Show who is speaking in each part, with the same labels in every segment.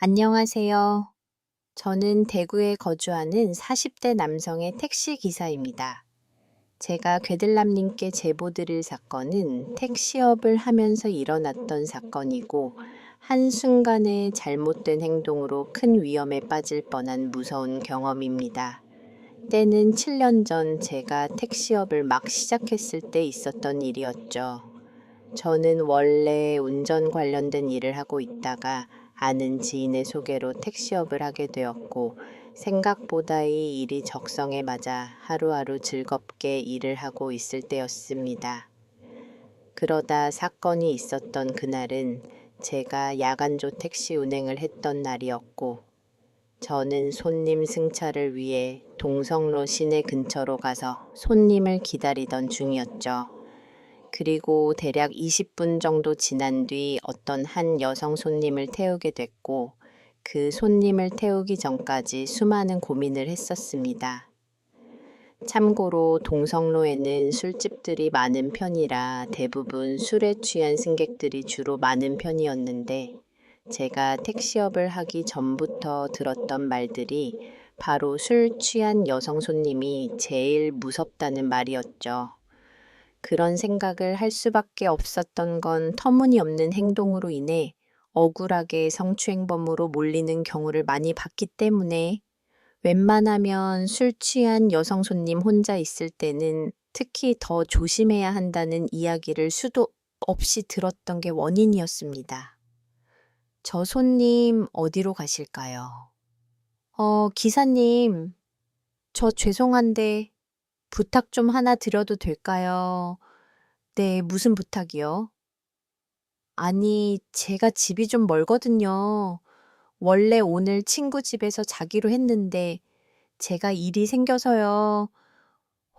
Speaker 1: 안녕하세요. 저는 대구에 거주하는 40대 남성의 택시 기사입니다. 제가 괴들남님께 제보드릴 사건은 택시업을 하면서 일어났던 사건이고, 한순간의 잘못된 행동으로 큰 위험에 빠질 뻔한 무서운 경험입니다. 때는 7년 전 제가 택시업을 막 시작했을 때 있었던 일이었죠. 저는 원래 운전 관련된 일을 하고 있다가 아는 지인의 소개로 택시업을 하게 되었고, 생각보다 이 일이 적성에 맞아 하루하루 즐겁게 일을 하고 있을 때였습니다. 그러다 사건이 있었던 그날은 제가 야간조 택시 운행을 했던 날이었고, 저는 손님 승차를 위해 동성로 시내 근처로 가서 손님을 기다리던 중이었죠. 그리고 대략 20분 정도 지난 뒤 어떤 한 여성 손님을 태우게 됐고, 그 손님을 태우기 전까지 수많은 고민을 했었습니다. 참고로 동성로에는 술집들이 많은 편이라 대부분 술에 취한 승객들이 주로 많은 편이었는데, 제가 택시업을 하기 전부터 들었던 말들이 바로 술 취한 여성 손님이 제일 무섭다는 말이었죠. 그런 생각을 할 수밖에 없었던 건 터무니없는 행동으로 인해 억울하게 성추행범으로 몰리는 경우를 많이 봤기 때문에, 웬만하면 술 취한 여성 손님 혼자 있을 때는 특히 더 조심해야 한다는 이야기를 수도 없이 들었던 게 원인이었습니다. 저 손님 어디로 가실까요? 기사님, 저 죄송한데 부탁 좀 하나 드려도 될까요? 네, 무슨 부탁이요? 아니, 제가 집이 좀 멀거든요. 원래 오늘 친구 집에서 자기로 했는데 제가 일이 생겨서요.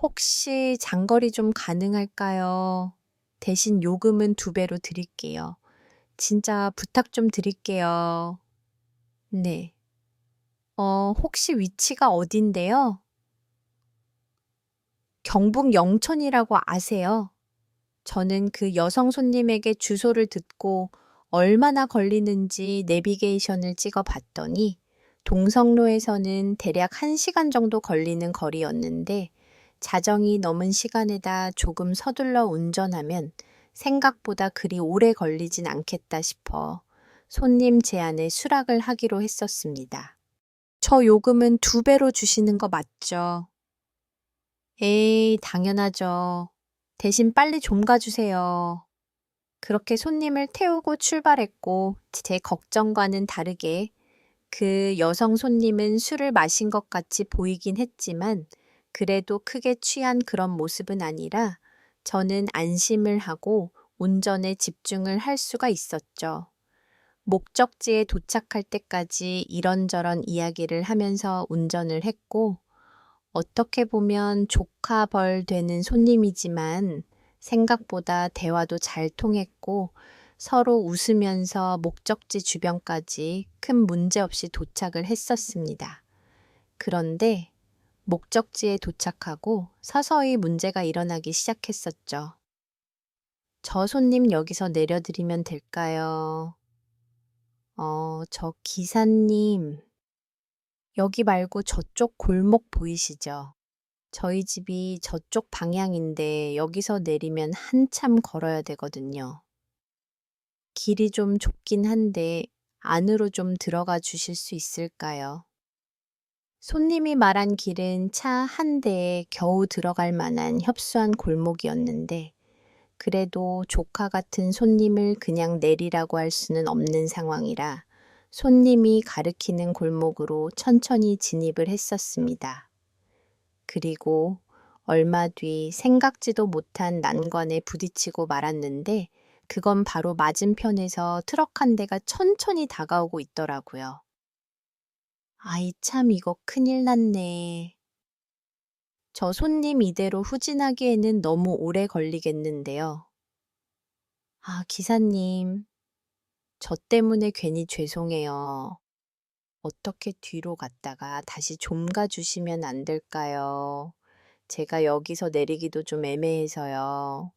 Speaker 1: 혹시 장거리 좀 가능할까요? 대신 요금은 2배로 드릴게요. 진짜 부탁 좀 드릴게요. 네. 혹시 위치가 어딘데요? 경북 영천이라고 아세요? 저는 그 여성 손님에게 주소를 듣고 얼마나 걸리는지 내비게이션을 찍어 봤더니 동성로에서는 대략 1시간 정도 걸리는 거리였는데, 자정이 넘은 시간에다 조금 서둘러 운전하면 생각보다 그리 오래 걸리진 않겠다 싶어 손님 제안에 수락을 하기로 했었습니다. 저 요금은 2배로 주시는 거 맞죠? 에이, 당연하죠. 대신 빨리 좀 가주세요. 그렇게 손님을 태우고 출발했고, 제 걱정과는 다르게 그 여성 손님은 술을 마신 것 같이 보이긴 했지만, 그래도 크게 취한 그런 모습은 아니라 저는 안심을 하고 운전에 집중을 할 수가 있었죠. 목적지에 도착할 때까지 이런저런 이야기를 하면서 운전을 했고, 어떻게 보면 조카벌 되는 손님이지만 생각보다 대화도 잘 통했고, 서로 웃으면서 목적지 주변까지 큰 문제 없이 도착을 했었습니다. 그런데 목적지에 도착하고 서서히 문제가 일어나기 시작했었죠. 저 손님 여기서 내려드리면 될까요? 저 기사님, 여기 말고 저쪽 골목 보이시죠? 저희 집이 저쪽 방향인데 여기서 내리면 한참 걸어야 되거든요. 길이 좀 좁긴 한데 안으로 좀 들어가 주실 수 있을까요? 손님이 말한 길은 차 한 대에 겨우 들어갈 만한 협소한 골목이었는데, 그래도 조카 같은 손님을 그냥 내리라고 할 수는 없는 상황이라 손님이 가리키는 골목으로 천천히 진입을 했었습니다. 그리고 얼마 뒤 생각지도 못한 난관에 부딪히고 말았는데, 그건 바로 맞은편에서 트럭 한 대가 천천히 다가오고 있더라고요. 아이 참 이거 큰일 났네. 저 손님 이대로 후진하기에는 너무 오래 걸리겠는데요. 아, 기사님, 저 때문에 괜히 죄송해요. 어떻게 뒤로 갔다가 다시 좀 가주시면 안 될까요? 제가 여기서 내리기도 좀 애매해서요.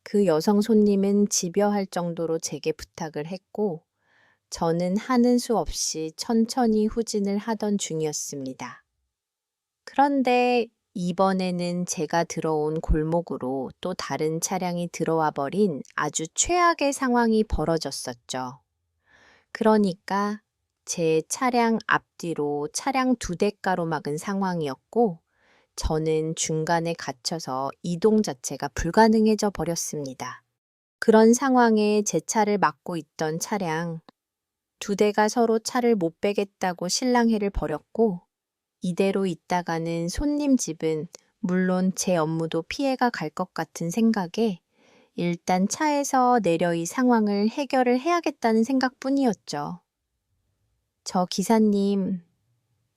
Speaker 1: 그 여성 손님은 집여할 정도로 제게 부탁을 했고, 저는 하는 수 없이 천천히 후진을 하던 중이었습니다. 그런데 이번에는 제가 들어온 골목으로 또 다른 차량이 들어와 버린 아주 최악의 상황이 벌어졌었죠. 그러니까 제 차량 앞뒤로 차량 두 대가로 막은 상황이었고, 저는 중간에 갇혀서 이동 자체가 불가능해져 버렸습니다. 그런 상황에 제 차를 막고 있던 차량 두 대가 서로 차를 못 빼겠다고 실랑이를 벌였고, 이대로 있다가는 손님 집은 물론 제 업무도 피해가 갈 것 같은 생각에 일단 차에서 내려 이 상황을 해결을 해야겠다는 생각뿐이었죠. 저 기사님,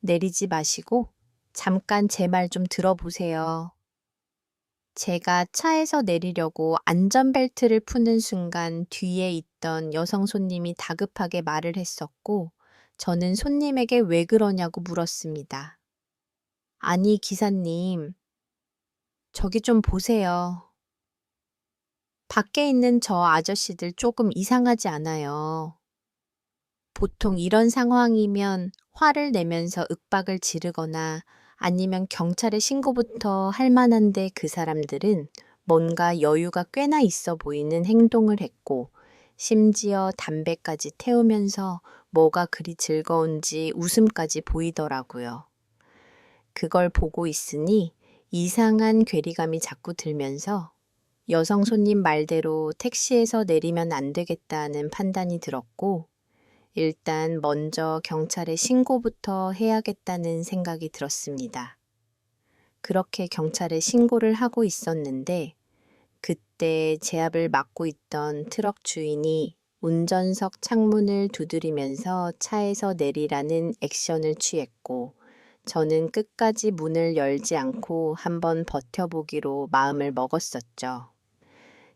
Speaker 1: 내리지 마시고 잠깐 제 말 좀 들어보세요. 제가 차에서 내리려고 안전벨트를 푸는 순간 뒤에 있던 여성 손님이 다급하게 말을 했었고, 저는 손님에게 왜 그러냐고 물었습니다. 아니, 기사님, 저기 좀 보세요. 밖에 있는 저 아저씨들 조금 이상하지 않아요. 보통 이런 상황이면 화를 내면서 윽박을 지르거나 아니면 경찰에 신고부터 할 만한데 그 사람들은 뭔가 여유가 꽤나 있어 보이는 행동을 했고, 심지어 담배까지 태우면서 뭐가 그리 즐거운지 웃음까지 보이더라고요. 그걸 보고 있으니 이상한 괴리감이 자꾸 들면서 여성 손님 말대로 택시에서 내리면 안 되겠다는 판단이 들었고, 일단 먼저 경찰에 신고부터 해야겠다는 생각이 들었습니다. 그렇게 경찰에 신고를 하고 있었는데, 그때 제 앞을 막고 있던 트럭 주인이 운전석 창문을 두드리면서 차에서 내리라는 액션을 취했고, 저는 끝까지 문을 열지 않고 한번 버텨보기로 마음을 먹었었죠.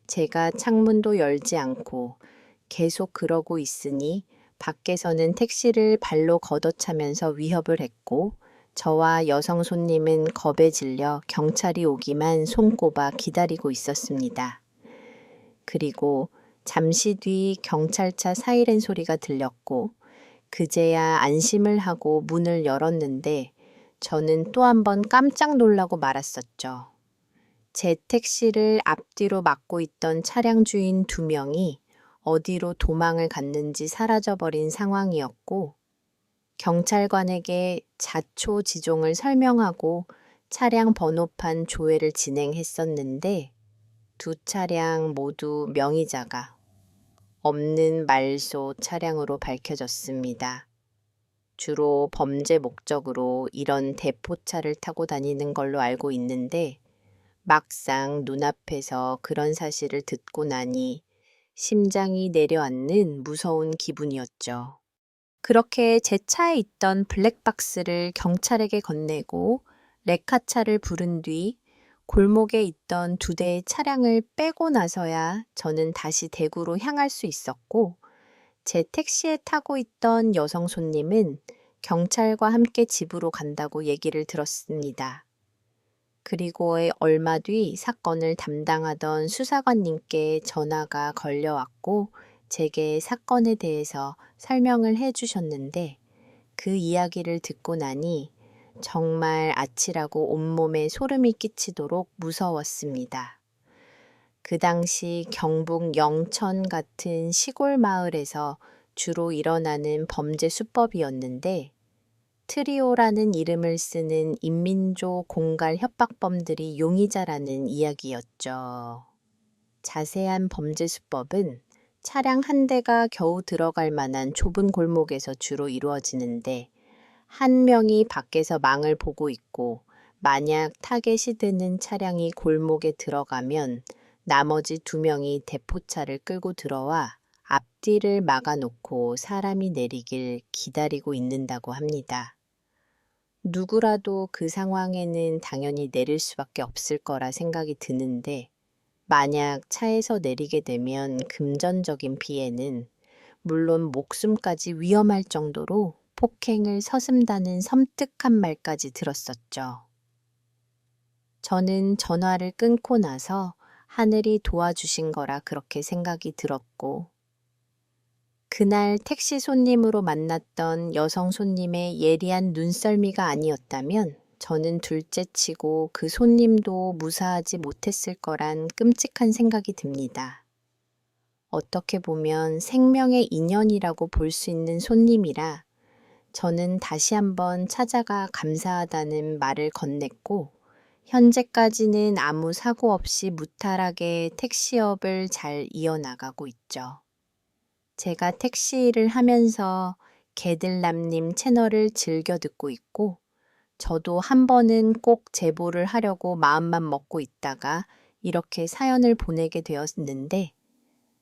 Speaker 1: 제가 창문도 열지 않고 계속 그러고 있으니 밖에서는 택시를 발로 걷어차면서 위협을 했고, 저와 여성 손님은 겁에 질려 경찰이 오기만 손꼽아 기다리고 있었습니다. 그리고 잠시 뒤 경찰차 사이렌 소리가 들렸고, 그제야 안심을 하고 문을 열었는데, 저는 또 한 번 깜짝 놀라고 말았었죠. 제 택시를 앞뒤로 막고 있던 차량 주인 두 명이 어디로 도망을 갔는지 사라져버린 상황이었고, 경찰관에게 자초지종을 설명하고 차량 번호판 조회를 진행했었는데, 두 차량 모두 명의자가 없는 말소 차량으로 밝혀졌습니다. 주로 범죄 목적으로 이런 대포차를 타고 다니는 걸로 알고 있는데, 막상 눈앞에서 그런 사실을 듣고 나니 심장이 내려앉는 무서운 기분이었죠. 그렇게 제 차에 있던 블랙박스를 경찰에게 건네고 레카차를 부른 뒤 골목에 있던 두 대의 차량을 빼고 나서야 저는 다시 대구로 향할 수 있었고, 제 택시에 타고 있던 여성 손님은 경찰과 함께 집으로 간다고 얘기를 들었습니다. 그리고 얼마 뒤 사건을 담당하던 수사관님께 전화가 걸려왔고, 제게 사건에 대해서 설명을 해 주셨는데, 그 이야기를 듣고 나니 정말 아찔하고 온몸에 소름이 끼치도록 무서웠습니다. 그 당시 경북 영천 같은 시골 마을에서 주로 일어나는 범죄 수법이었는데, 트리오라는 이름을 쓰는 인민조 공갈 협박범들이 용의자라는 이야기였죠. 자세한 범죄 수법은 차량 한 대가 겨우 들어갈 만한 좁은 골목에서 주로 이루어지는데, 한 명이 밖에서 망을 보고 있고, 만약 타겟이 되는 차량이 골목에 들어가면 나머지 두 명이 대포차를 끌고 들어와 앞뒤를 막아놓고 사람이 내리길 기다리고 있는다고 합니다. 누구라도 그 상황에는 당연히 내릴 수밖에 없을 거라 생각이 드는데, 만약 차에서 내리게 되면 금전적인 피해는 물론 목숨까지 위험할 정도로 폭행을 서슴다는 섬뜩한 말까지 들었었죠. 저는 전화를 끊고 나서 하늘이 도와주신 거라 그렇게 생각이 들었고, 그날 택시 손님으로 만났던 여성 손님의 예리한 눈썰미가 아니었다면 저는 둘째치고 그 손님도 무사하지 못했을 거란 끔찍한 생각이 듭니다. 어떻게 보면 생명의 인연이라고 볼 수 있는 손님이라 저는 다시 한번 찾아가 감사하다는 말을 건넸고 현재까지는 아무 사고 없이 무탈하게 택시업을 잘 이어나가고 있죠. 제가 택시 일을 하면서 개들남님 채널을 즐겨 듣고 있고 저도 한 번은 꼭 제보를 하려고 마음만 먹고 있다가 이렇게 사연을 보내게 되었는데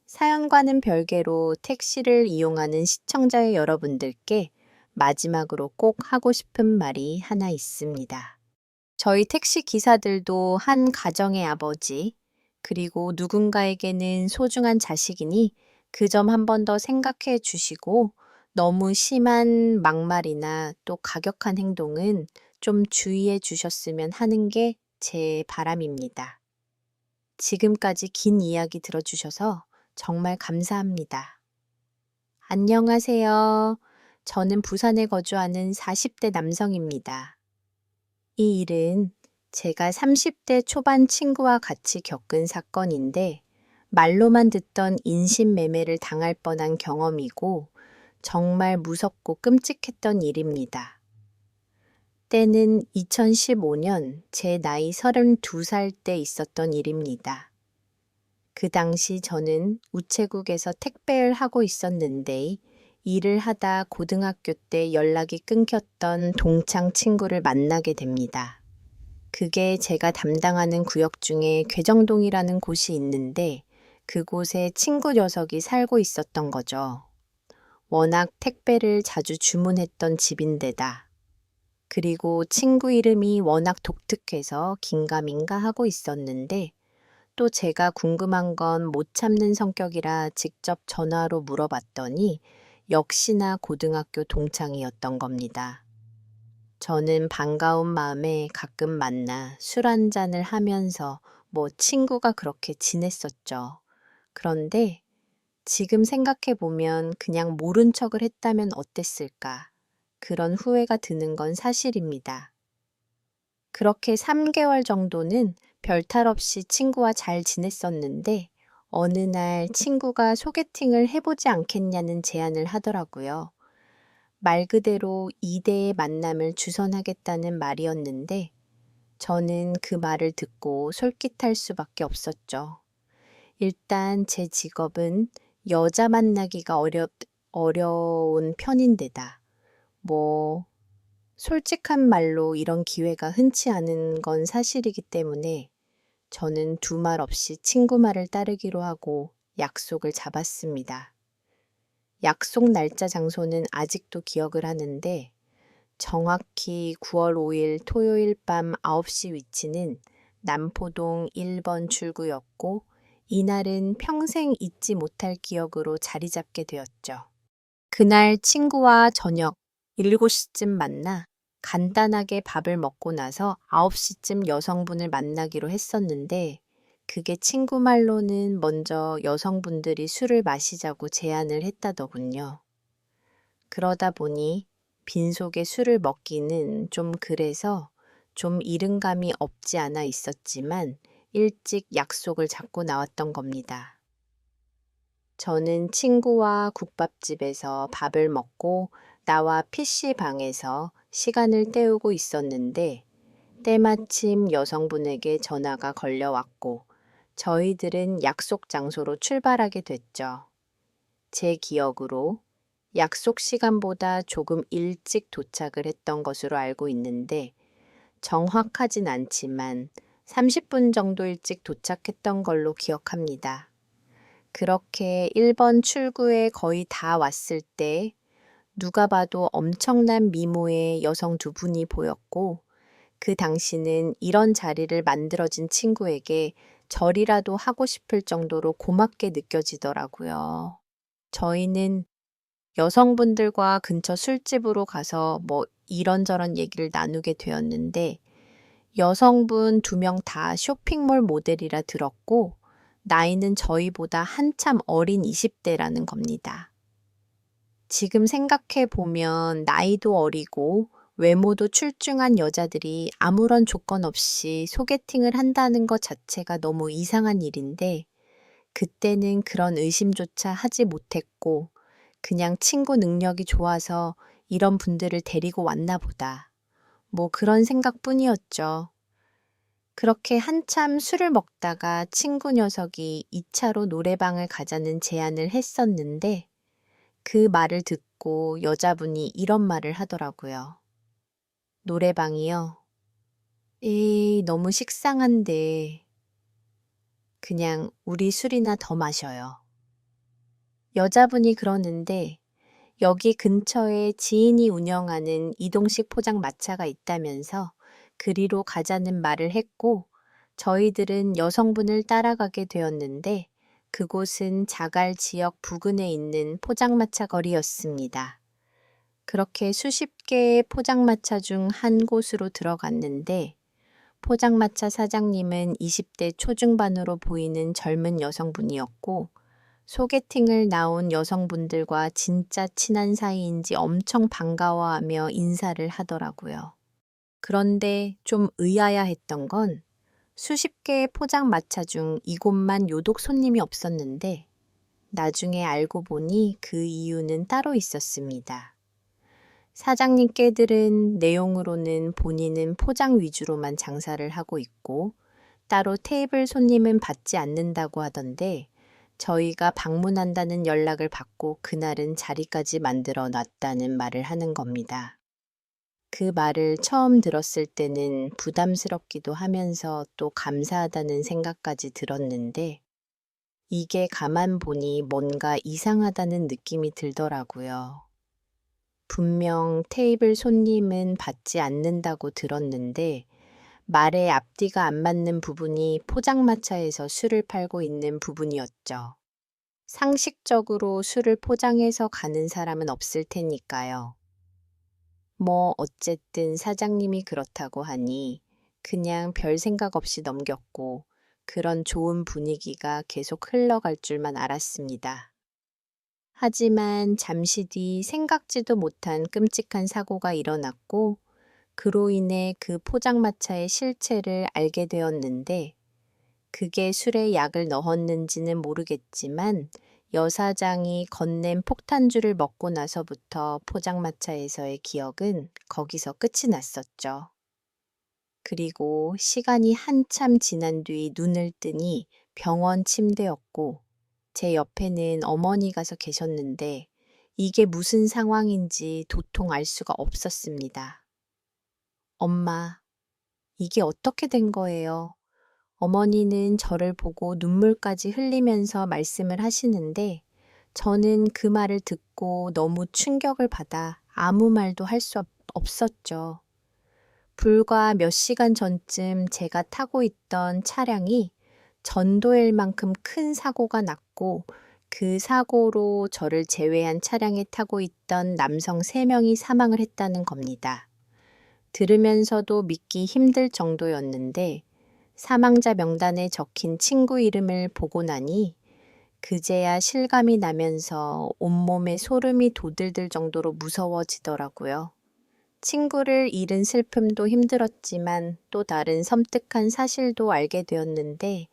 Speaker 1: 사연과는 별개로 택시를 이용하는 시청자 여러분들께 마지막으로 꼭 하고 싶은 말이 하나 있습니다. 저희 택시 기사들도 한 가정의 아버지, 그리고 누군가에게는 소중한 자식이니 그 점 한 번 더 생각해 주시고 너무 심한 막말이나 또 가격한 행동은 좀 주의해 주셨으면 하는 게 제 바람입니다. 지금까지 긴 이야기 들어주셔서 정말 감사합니다. 안녕하세요. 저는 부산에 거주하는 40대 남성입니다. 이 일은 제가 30대 초반 친구와 같이 겪은 사건인데 말로만 듣던 인신매매를 당할 뻔한 경험이고 정말 무섭고 끔찍했던 일입니다. 때는 2015년 제 나이 32살 때 있었던 일입니다. 그 당시 저는 우체국에서 택배를 하고 있었는데 일을 하다 고등학교 때 연락이 끊겼던 동창 친구를 만나게 됩니다. 그게 제가 담당하는 구역 중에 괴정동이라는 곳이 있는데 그곳에 친구 녀석이 살고 있었던 거죠. 워낙 택배를 자주 주문했던 집인데다. 그리고 친구 이름이 워낙 독특해서 긴가민가 하고 있었는데 또 제가 궁금한 건 못 참는 성격이라 직접 전화로 물어봤더니 역시나 고등학교 동창이었던 겁니다. 저는 반가운 마음에 가끔 만나 술 한잔을 하면서 친구가 그렇게 지냈었죠. 그런데 지금 생각해보면 그냥 모른 척을 했다면 어땠을까? 그런 후회가 드는 건 사실입니다. 그렇게 3개월 정도는 별탈 없이 친구와 잘 지냈었는데 어느 날 친구가 소개팅을 해보지 않겠냐는 제안을 하더라고요. 말 그대로 2대의 만남을 주선하겠다는 말이었는데 저는 그 말을 듣고 솔깃할 수밖에 없었죠. 일단 제 직업은 여자 만나기가 어려운 편인데다 솔직한 말로 이런 기회가 흔치 않은 건 사실이기 때문에 저는 두 말 없이 친구 말을 따르기로 하고 약속을 잡았습니다. 약속 날짜 장소는 아직도 기억을 하는데 정확히 9월 5일 토요일 밤 9시 위치는 남포동 1번 출구였고 이날은 평생 잊지 못할 기억으로 자리 잡게 되었죠. 그날 친구와 저녁 7시쯤 만나 간단하게 밥을 먹고 나서 9시쯤 여성분을 만나기로 했었는데 그게 친구 말로는 먼저 여성분들이 술을 마시자고 제안을 했다더군요. 그러다 보니 빈속에 술을 먹기는 좀 그래서 좀 이른 감이 없지 않아 있었지만 일찍 약속을 잡고 나왔던 겁니다. 저는 친구와 국밥집에서 밥을 먹고 나와 PC방에서 시간을 때우고 있었는데 때마침 여성분에게 전화가 걸려왔고 저희들은 약속 장소로 출발하게 됐죠. 제 기억으로 약속 시간보다 조금 일찍 도착을 했던 것으로 알고 있는데 정확하진 않지만 30분 정도 일찍 도착했던 걸로 기억합니다. 그렇게 1번 출구에 거의 다 왔을 때 누가 봐도 엄청난 미모의 여성 두 분이 보였고 그 당시는 이런 자리를 만들어진 친구에게 절이라도 하고 싶을 정도로 고맙게 느껴지더라고요. 저희는 여성분들과 근처 술집으로 가서 이런저런 얘기를 나누게 되었는데 여성분 2명 다 쇼핑몰 모델이라 들었고 나이는 저희보다 한참 어린 20대라는 겁니다. 지금 생각해 보면 나이도 어리고 외모도 출중한 여자들이 아무런 조건 없이 소개팅을 한다는 것 자체가 너무 이상한 일인데 그때는 그런 의심조차 하지 못했고 그냥 친구 능력이 좋아서 이런 분들을 데리고 왔나 보다. 뭐 그런 생각뿐이었죠. 그렇게 한참 술을 먹다가 친구 녀석이 2차로 노래방을 가자는 제안을 했었는데 그 말을 듣고 여자분이 이런 말을 하더라고요. 노래방이요? 에이, 너무 식상한데 그냥 우리 술이나 더 마셔요. 여자분이 그러는데 여기 근처에 지인이 운영하는 이동식 포장마차가 있다면서 그리로 가자는 말을 했고 저희들은 여성분을 따라가게 되었는데 그곳은 자갈 지역 부근에 있는 포장마차 거리였습니다. 그렇게 수십 개의 포장마차 중 한 곳으로 들어갔는데 포장마차 사장님은 20대 초중반으로 보이는 젊은 여성분이었고 소개팅을 나온 여성분들과 진짜 친한 사이인지 엄청 반가워하며 인사를 하더라고요. 그런데 좀 의아야했던 건 수십 개의 포장마차 중 이곳만 요독 손님이 없었는데 나중에 알고 보니 그 이유는 따로 있었습니다. 사장님께들은 내용으로는 본인은 포장 위주로만 장사를 하고 있고 따로 테이블 손님은 받지 않는다고 하던데 저희가 방문한다는 연락을 받고 그날은 자리까지 만들어 놨다는 말을 하는 겁니다. 그 말을 처음 들었을 때는 부담스럽기도 하면서 또 감사하다는 생각까지 들었는데 이게 가만 보니 뭔가 이상하다는 느낌이 들더라고요. 분명 테이블 손님은 받지 않는다고 들었는데 말의 앞뒤가 안 맞는 부분이 포장마차에서 술을 팔고 있는 부분이었죠. 상식적으로 술을 포장해서 가는 사람은 없을 테니까요. 뭐 어쨌든 사장님이 그렇다고 하니 그냥 별 생각 없이 넘겼고 그런 좋은 분위기가 계속 흘러갈 줄만 알았습니다. 하지만 잠시 뒤 생각지도 못한 끔찍한 사고가 일어났고 그로 인해 그 포장마차의 실체를 알게 되었는데 그게 술에 약을 넣었는지는 모르겠지만 여사장이 건넨 폭탄주를 먹고 나서부터 포장마차에서의 기억은 거기서 끝이 났었죠. 그리고 시간이 한참 지난 뒤 눈을 뜨니 병원 침대였고 제 옆에는 어머니가 서 계셨는데 이게 무슨 상황인지 도통 알 수가 없었습니다. 엄마, 이게 어떻게 된 거예요? 어머니는 저를 보고 눈물까지 흘리면서 말씀을 하시는데 저는 그 말을 듣고 너무 충격을 받아 아무 말도 할 수 없었죠. 불과 몇 시간 전쯤 제가 타고 있던 차량이 전도일 만큼 큰 사고가 났고 그 사고로 저를 제외한 차량에 타고 있던 남성 3명이 사망을 했다는 겁니다. 들으면서도 믿기 힘들 정도였는데 사망자 명단에 적힌 친구 이름을 보고 나니 그제야 실감이 나면서 온몸에 소름이 돋을들 정도로 무서워지더라고요. 친구를 잃은 슬픔도 힘들었지만 또 다른 섬뜩한 사실도 알게 되었는데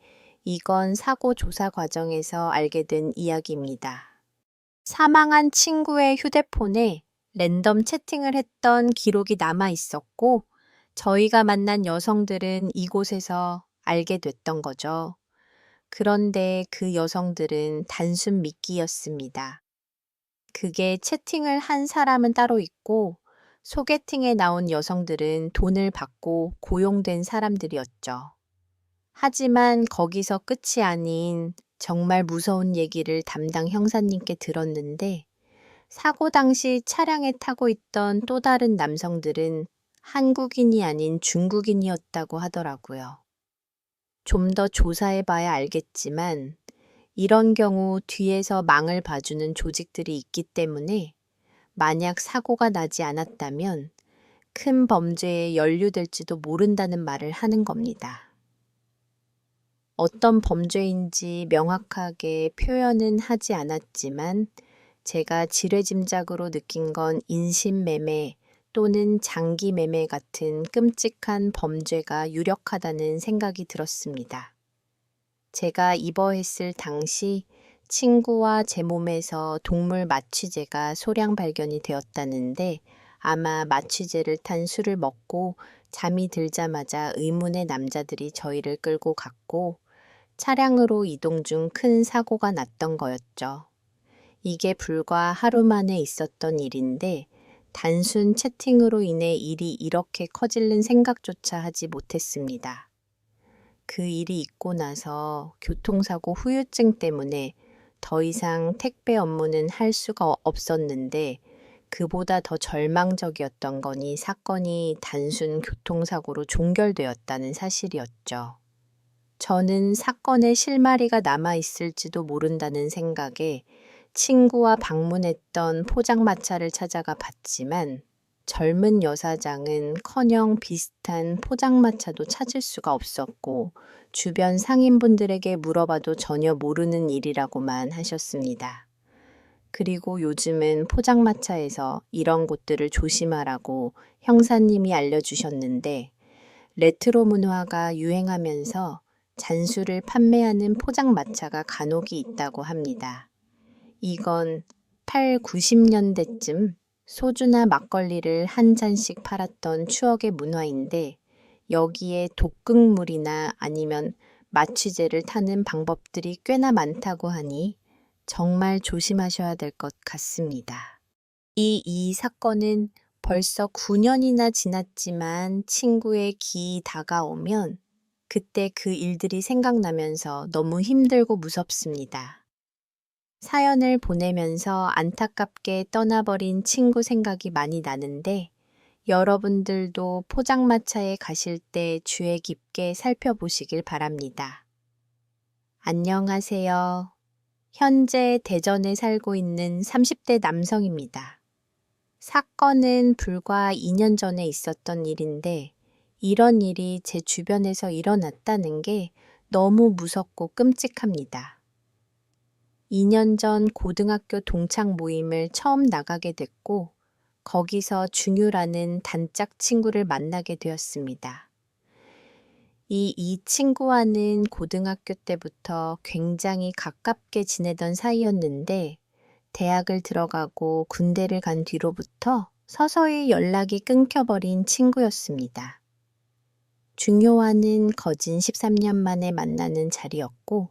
Speaker 1: 이건 사고 조사 과정에서 알게 된 이야기입니다. 사망한 친구의 휴대폰에 랜덤 채팅을 했던 기록이 남아 있었고 저희가 만난 여성들은 이곳에서 알게 됐던 거죠. 그런데 그 여성들은 단순 미끼였습니다. 그게 채팅을 한 사람은 따로 있고 소개팅에 나온 여성들은 돈을 받고 고용된 사람들이었죠. 하지만 거기서 끝이 아닌 정말 무서운 얘기를 담당 형사님께 들었는데 사고 당시 차량에 타고 있던 또 다른 남성들은 한국인이 아닌 중국인이었다고 하더라고요. 좀 더 조사해봐야 알겠지만 이런 경우 뒤에서 망을 봐주는 조직들이 있기 때문에 만약 사고가 나지 않았다면 큰 범죄에 연루될지도 모른다는 말을 하는 겁니다. 어떤 범죄인지 명확하게 표현은 하지 않았지만 제가 지뢰짐작으로 느낀 건 인신매매 또는 장기매매 같은 끔찍한 범죄가 유력하다는 생각이 들었습니다. 제가 입원했을 당시 친구와 제 몸에서 동물 마취제가 소량 발견이 되었다는데 아마 마취제를 탄 술을 먹고 잠이 들자마자 의문의 남자들이 저희를 끌고 갔고 차량으로 이동 중 큰 사고가 났던 거였죠. 이게 불과 하루 만에 있었던 일인데 단순 채팅으로 인해 일이 이렇게 커질는 생각조차 하지 못했습니다. 그 일이 있고 나서 교통사고 후유증 때문에 더 이상 택배 업무는 할 수가 없었는데 그보다 더 절망적이었던 건 이 사건이 단순 교통사고로 종결되었다는 사실이었죠. 저는 사건의 실마리가 남아있을지도 모른다는 생각에 친구와 방문했던 포장마차를 찾아가 봤지만 젊은 여사장은 커녕 비슷한 포장마차도 찾을 수가 없었고 주변 상인분들에게 물어봐도 전혀 모르는 일이라고만 하셨습니다. 그리고 요즘은 포장마차에서 이런 곳들을 조심하라고 형사님이 알려주셨는데 레트로 문화가 유행하면서 잔수를 판매하는 포장마차가 간혹이 있다고 합니다. 이건 8, 90년대쯤 소주나 막걸리를 한 잔씩 팔았던 추억의 문화인데 여기에 독극물이나 아니면 마취제를 타는 방법들이 꽤나 많다고 하니 정말 조심하셔야 될 것 같습니다. 이 사건은 벌써 9년이나 지났지만 친구의 기이 다가오면 그때 그 일들이 생각나면서 너무 힘들고 무섭습니다. 사연을 보내면서 안타깝게 떠나버린 친구 생각이 많이 나는데 여러분들도 포장마차에 가실 때 주의 깊게 살펴보시길 바랍니다. 안녕하세요. 현재 대전에 살고 있는 30대 남성입니다. 사건은 불과 2년 전에 있었던 일인데 이런 일이 제 주변에서 일어났다는 게 너무 무섭고 끔찍합니다. 2년 전 고등학교 동창 모임을 처음 나가게 됐고 거기서 준유라는 단짝 친구를 만나게 되었습니다. 이 친구와는 고등학교 때부터 굉장히 가깝게 지내던 사이였는데 대학을 들어가고 군대를 간 뒤로부터 서서히 연락이 끊겨버린 친구였습니다. 준효와는 거진 13년 만에 만나는 자리였고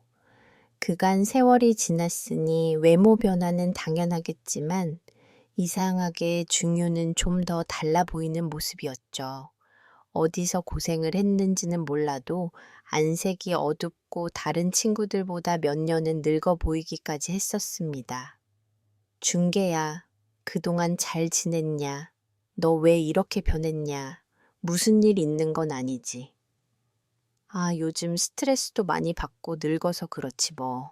Speaker 1: 그간 세월이 지났으니 외모 변화는 당연하겠지만 이상하게 준유는 좀 더 달라 보이는 모습이었죠. 어디서 고생을 했는지는 몰라도 안색이 어둡고 다른 친구들보다 몇 년은 늙어 보이기까지 했었습니다. 준계야, 그동안 잘 지냈냐? 너 왜 이렇게 변했냐? 무슨 일 있는 건 아니지? 아, 요즘 스트레스도 많이 받고 늙어서 그렇지 뭐.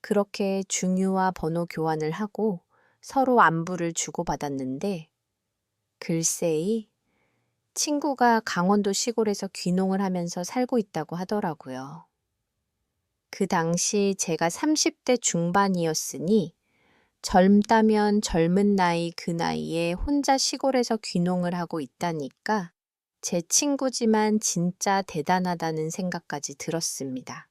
Speaker 1: 그렇게 준유와 번호 교환을 하고 서로 안부를 주고받았는데 글쎄이 친구가 강원도 시골에서 귀농을 하면서 살고 있다고 하더라고요. 그 당시 제가 30대 중반이었으니 젊다면 젊은 나이 그 나이에 혼자 시골에서 귀농을 하고 있다니까 제 친구지만 진짜 대단하다는 생각까지 들었습니다.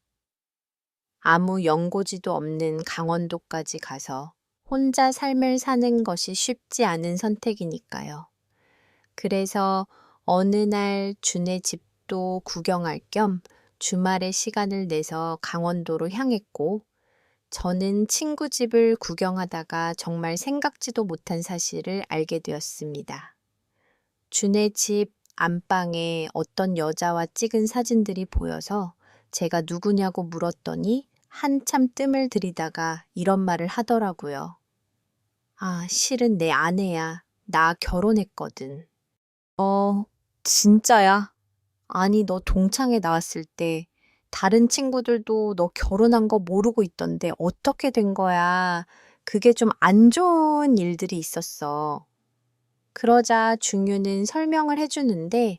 Speaker 1: 아무 연고지도 없는 강원도까지 가서 혼자 삶을 사는 것이 쉽지 않은 선택이니까요. 그래서 어느 날 준의 집도 구경할 겸 주말에 시간을 내서 강원도로 향했고 저는 친구 집을 구경하다가 정말 생각지도 못한 사실을 알게 되었습니다. 준의 집 안방에 어떤 여자와 찍은 사진들이 보여서 제가 누구냐고 물었더니 한참 뜸을 들이다가 이런 말을 하더라고요. 아, 실은 내 아내야. 나 결혼했거든. 진짜야? 아니, 너 동창회 나왔을 때 다른 친구들도 너 결혼한 거 모르고 있던데 어떻게 된 거야? 그게 좀 안 좋은 일들이 있었어. 그러자 준유는 설명을 해주는데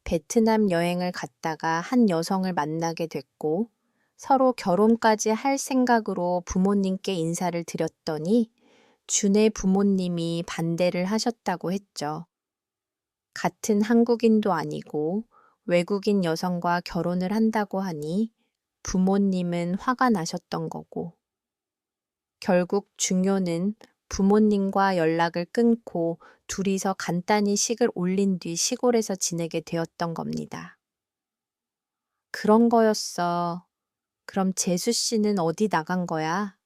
Speaker 1: 베트남 여행을 갔다가 한 여성을 만나게 됐고 서로 결혼까지 할 생각으로 부모님께 인사를 드렸더니 준의 부모님이 반대를 하셨다고 했죠. 같은 한국인도 아니고 외국인 여성과 결혼을 한다고 하니 부모님은 화가 나셨던 거고, 결국 중요는 부모님과 연락을 끊고 둘이서 간단히 식을 올린 뒤 시골에서 지내게 되었던 겁니다. 그런 거였어. 그럼 재수 씨는 어디 나간 거야?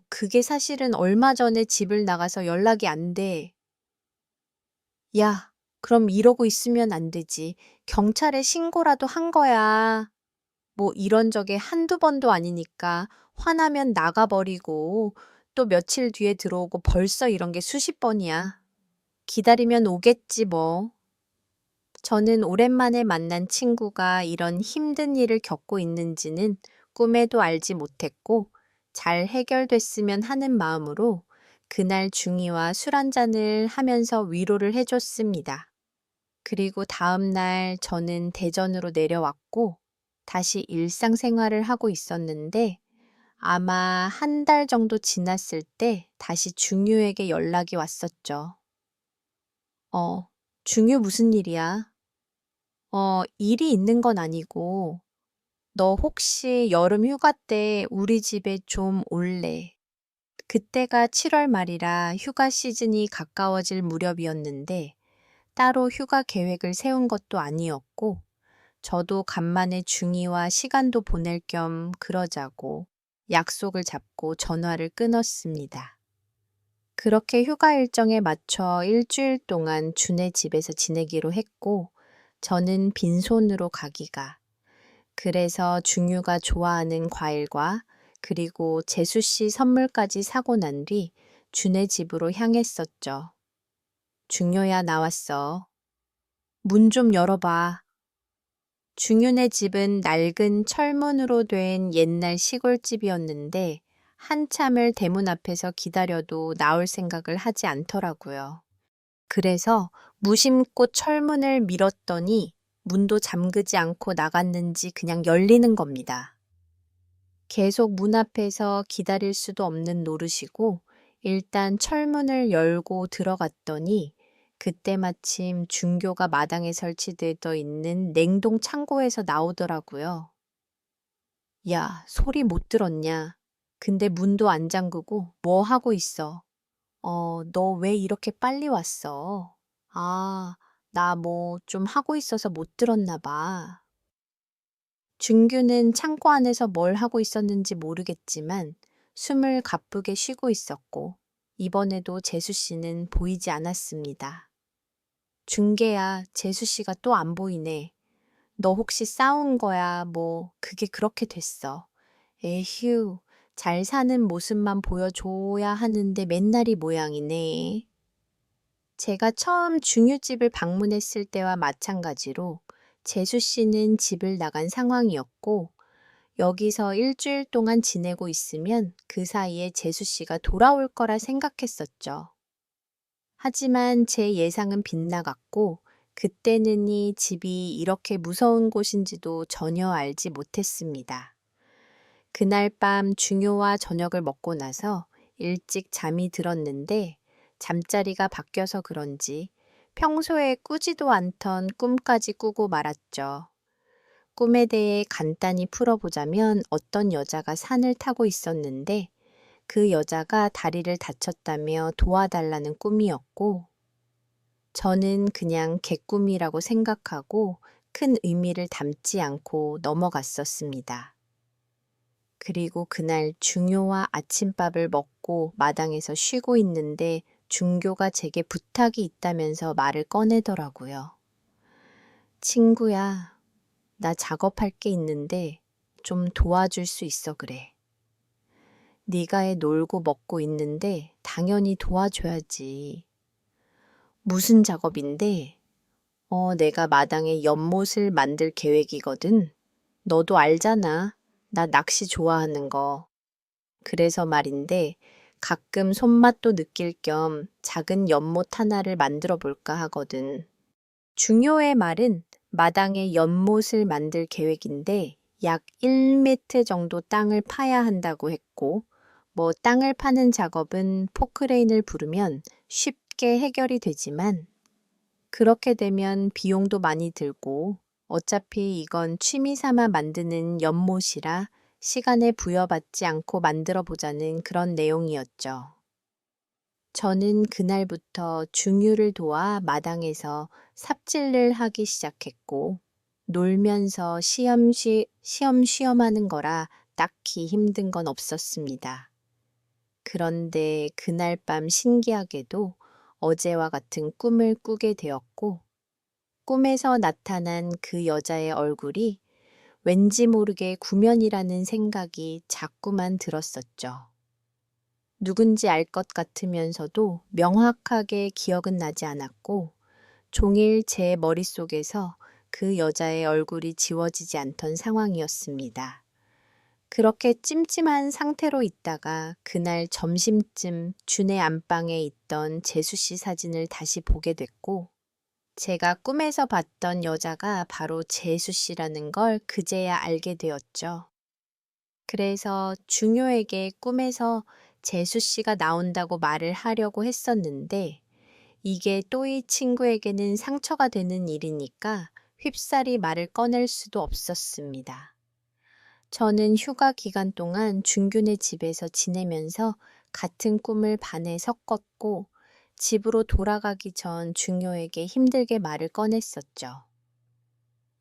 Speaker 1: 그게 사실은 얼마 전에 집을 나가서 연락이 안 돼. 야, 그럼 이러고 있으면 안 되지. 경찰에 신고라도 한 거야. 뭐 이런 적에 한두 번도 아니니까 화나면 나가버리고 또 며칠 뒤에 들어오고 벌써 이런 게 수십 번이야. 기다리면 오겠지 뭐. 저는 오랜만에 만난 친구가 이런 힘든 일을 겪고 있는지는 꿈에도 알지 못했고 잘 해결됐으면 하는 마음으로 그날 중이와 술 한잔을 하면서 위로를 해줬습니다. 그리고 다음 날 저는 대전으로 내려왔고 다시 일상생활을 하고 있었는데 아마 한 달 정도 지났을 때 다시 중유에게 연락이 왔었죠. 중유 무슨 일이야? 일이 있는 건 아니고 너 혹시 여름 휴가 때 우리 집에 좀 올래? 그때가 7월 말이라 휴가 시즌이 가까워질 무렵이었는데 따로 휴가 계획을 세운 것도 아니었고 저도 간만에 중이와 시간도 보낼 겸 그러자고 약속을 잡고 전화를 끊었습니다. 그렇게 휴가 일정에 맞춰 일주일 동안 준의 집에서 지내기로 했고 저는 빈손으로 가기가. 그래서 중유가 좋아하는 과일과 그리고 재수 씨 선물까지 사고 난 뒤 준의 집으로 향했었죠. 중요야 나왔어. 문 좀 열어봐. 중윤의 집은 낡은 철문으로 된 옛날 시골집이었는데 한참을 대문 앞에서 기다려도 나올 생각을 하지 않더라고요. 그래서 무심코 철문을 밀었더니 문도 잠그지 않고 나갔는지 그냥 열리는 겁니다. 계속 문 앞에서 기다릴 수도 없는 노릇이고 일단 철문을 열고 들어갔더니 그때 마침 중교가 마당에 설치되어 있는 냉동 창고에서 나오더라고요. 야, 소리 못 들었냐? 근데 문도 안 잠그고 뭐 하고 있어? 너 왜 이렇게 빨리 왔어? 아, 나 뭐 좀 하고 있어서 못 들었나 봐. 준규는 창고 안에서 뭘 하고 있었는지 모르겠지만 숨을 가쁘게 쉬고 있었고 이번에도 재수 씨는 보이지 않았습니다. 준계야, 재수 씨가 또 안 보이네. 너 혹시 싸운 거야? 뭐 그게 그렇게 됐어. 에휴, 잘 사는 모습만 보여줘야 하는데 맨날이 모양이네. 제가 처음 중유집을 방문했을 때와 마찬가지로 재수 씨는 집을 나간 상황이었고 여기서 일주일 동안 지내고 있으면 그 사이에 재수 씨가 돌아올 거라 생각했었죠. 하지만 제 예상은 빗나갔고 그때는 이 집이 이렇게 무서운 곳인지도 전혀 알지 못했습니다. 그날 밤 중요와 저녁을 먹고 나서 일찍 잠이 들었는데 잠자리가 바뀌어서 그런지 평소에 꾸지도 않던 꿈까지 꾸고 말았죠. 꿈에 대해 간단히 풀어보자면 어떤 여자가 산을 타고 있었는데 그 여자가 다리를 다쳤다며 도와달라는 꿈이었고 저는 그냥 개꿈이라고 생각하고 큰 의미를 담지 않고 넘어갔었습니다. 그리고 그날 중요와 아침밥을 먹고 마당에서 쉬고 있는데 중교가 제게 부탁이 있다면서 말을 꺼내더라고요. 친구야, 나 작업할 게 있는데 좀 도와줄 수 있어 그래. 네가 애 놀고 먹고 있는데 당연히 도와줘야지. 무슨 작업인데? 내가 마당에 연못을 만들 계획이거든. 너도 알잖아. 나 낚시 좋아하는 거. 그래서 말인데 가끔 손맛도 느낄 겸 작은 연못 하나를 만들어 볼까 하거든. 중요의 말은 마당에 연못을 만들 계획인데 약 1m 정도 땅을 파야 한다고 했고 뭐 땅을 파는 작업은 포크레인을 부르면 쉽게 해결이 되지만 그렇게 되면 비용도 많이 들고 어차피 이건 취미 삼아 만드는 연못이라 시간에 부여받지 않고 만들어 보자는 그런 내용이었죠. 저는 그날부터 중유를 도와 마당에서 삽질을 하기 시작했고 놀면서 시험시험 하는 거라 딱히 힘든 건 없었습니다. 그런데 그날 밤 신기하게도 어제와 같은 꿈을 꾸게 되었고 꿈에서 나타난 그 여자의 얼굴이 왠지 모르게 구면이라는 생각이 자꾸만 들었었죠. 누군지 알 것 같으면서도 명확하게 기억은 나지 않았고 종일 제 머릿속에서 그 여자의 얼굴이 지워지지 않던 상황이었습니다. 그렇게 찜찜한 상태로 있다가 그날 점심쯤 준의 안방에 있던 재수 씨 사진을 다시 보게 됐고 제가 꿈에서 봤던 여자가 바로 재수 씨라는 걸 그제야 알게 되었죠. 그래서 중요에게 꿈에서 재수 씨가 나온다고 말을 하려고 했었는데 이게 또이 친구에게는 상처가 되는 일이니까 휩싸리 말을 꺼낼 수도 없었습니다. 저는 휴가 기간 동안 준균의 집에서 지내면서 같은 꿈을 반에 섞었고 집으로 돌아가기 전 중요에게 힘들게 말을 꺼냈었죠.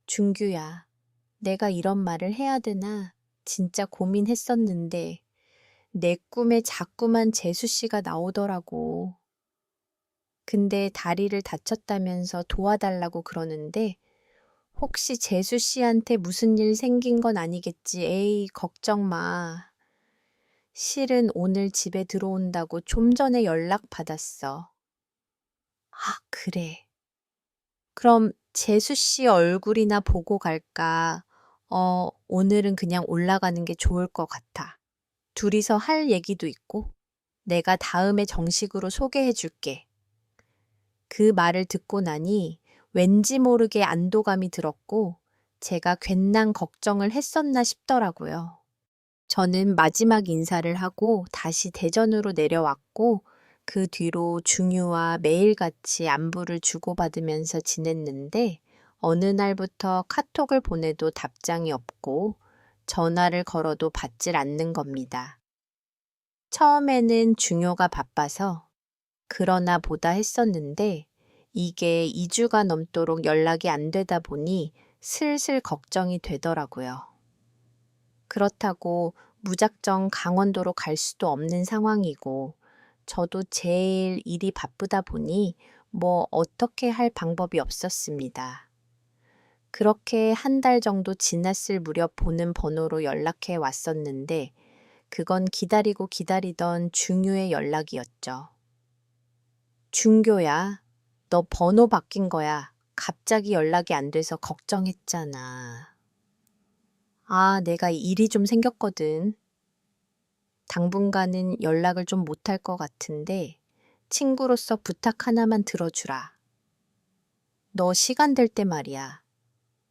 Speaker 1: 준규야, 내가 이런 말을 해야 되나 진짜 고민했었는데 내 꿈에 자꾸만 재수 씨가 나오더라고. 근데 다리를 다쳤다면서 도와달라고 그러는데 혹시 재수 씨한테 무슨 일 생긴 건 아니겠지. 에이, 걱정 마. 실은 오늘 집에 들어온다고 좀 전에 연락 받았어. 아, 그래. 그럼 재수 씨 얼굴이나 보고 갈까? 오늘은 그냥 올라가는 게 좋을 것 같아. 둘이서 할 얘기도 있고, 내가 다음에 정식으로 소개해 줄게. 그 말을 듣고 나니 왠지 모르게 안도감이 들었고, 제가 괜한 걱정을 했었나 싶더라고요. 저는 마지막 인사를 하고 다시 대전으로 내려왔고, 그 뒤로 중유와 매일같이 안부를 주고받으면서 지냈는데, 어느 날부터 카톡을 보내도 답장이 없고, 전화를 걸어도 받질 않는 겁니다. 처음에는 중요가 바빠서 그러나 보다 했었는데, 이게 2주가 넘도록 연락이 안 되다 보니 슬슬 걱정이 되더라고요. 그렇다고 무작정 강원도로 갈 수도 없는 상황이고, 저도 제일 일이 바쁘다 보니 뭐 어떻게 할 방법이 없었습니다. 그렇게 한 달 정도 지났을 무렵 보는 번호로 연락해 왔었는데, 그건 기다리고 기다리던 중유의 연락이었죠. 중교야, 너 번호 바뀐 거야. 갑자기 연락이 안 돼서 걱정했잖아. 아, 내가 일이 좀 생겼거든. 당분간은 연락을 좀 못할 것 같은데 친구로서 부탁 하나만 들어주라. 너 시간 될 때 말이야.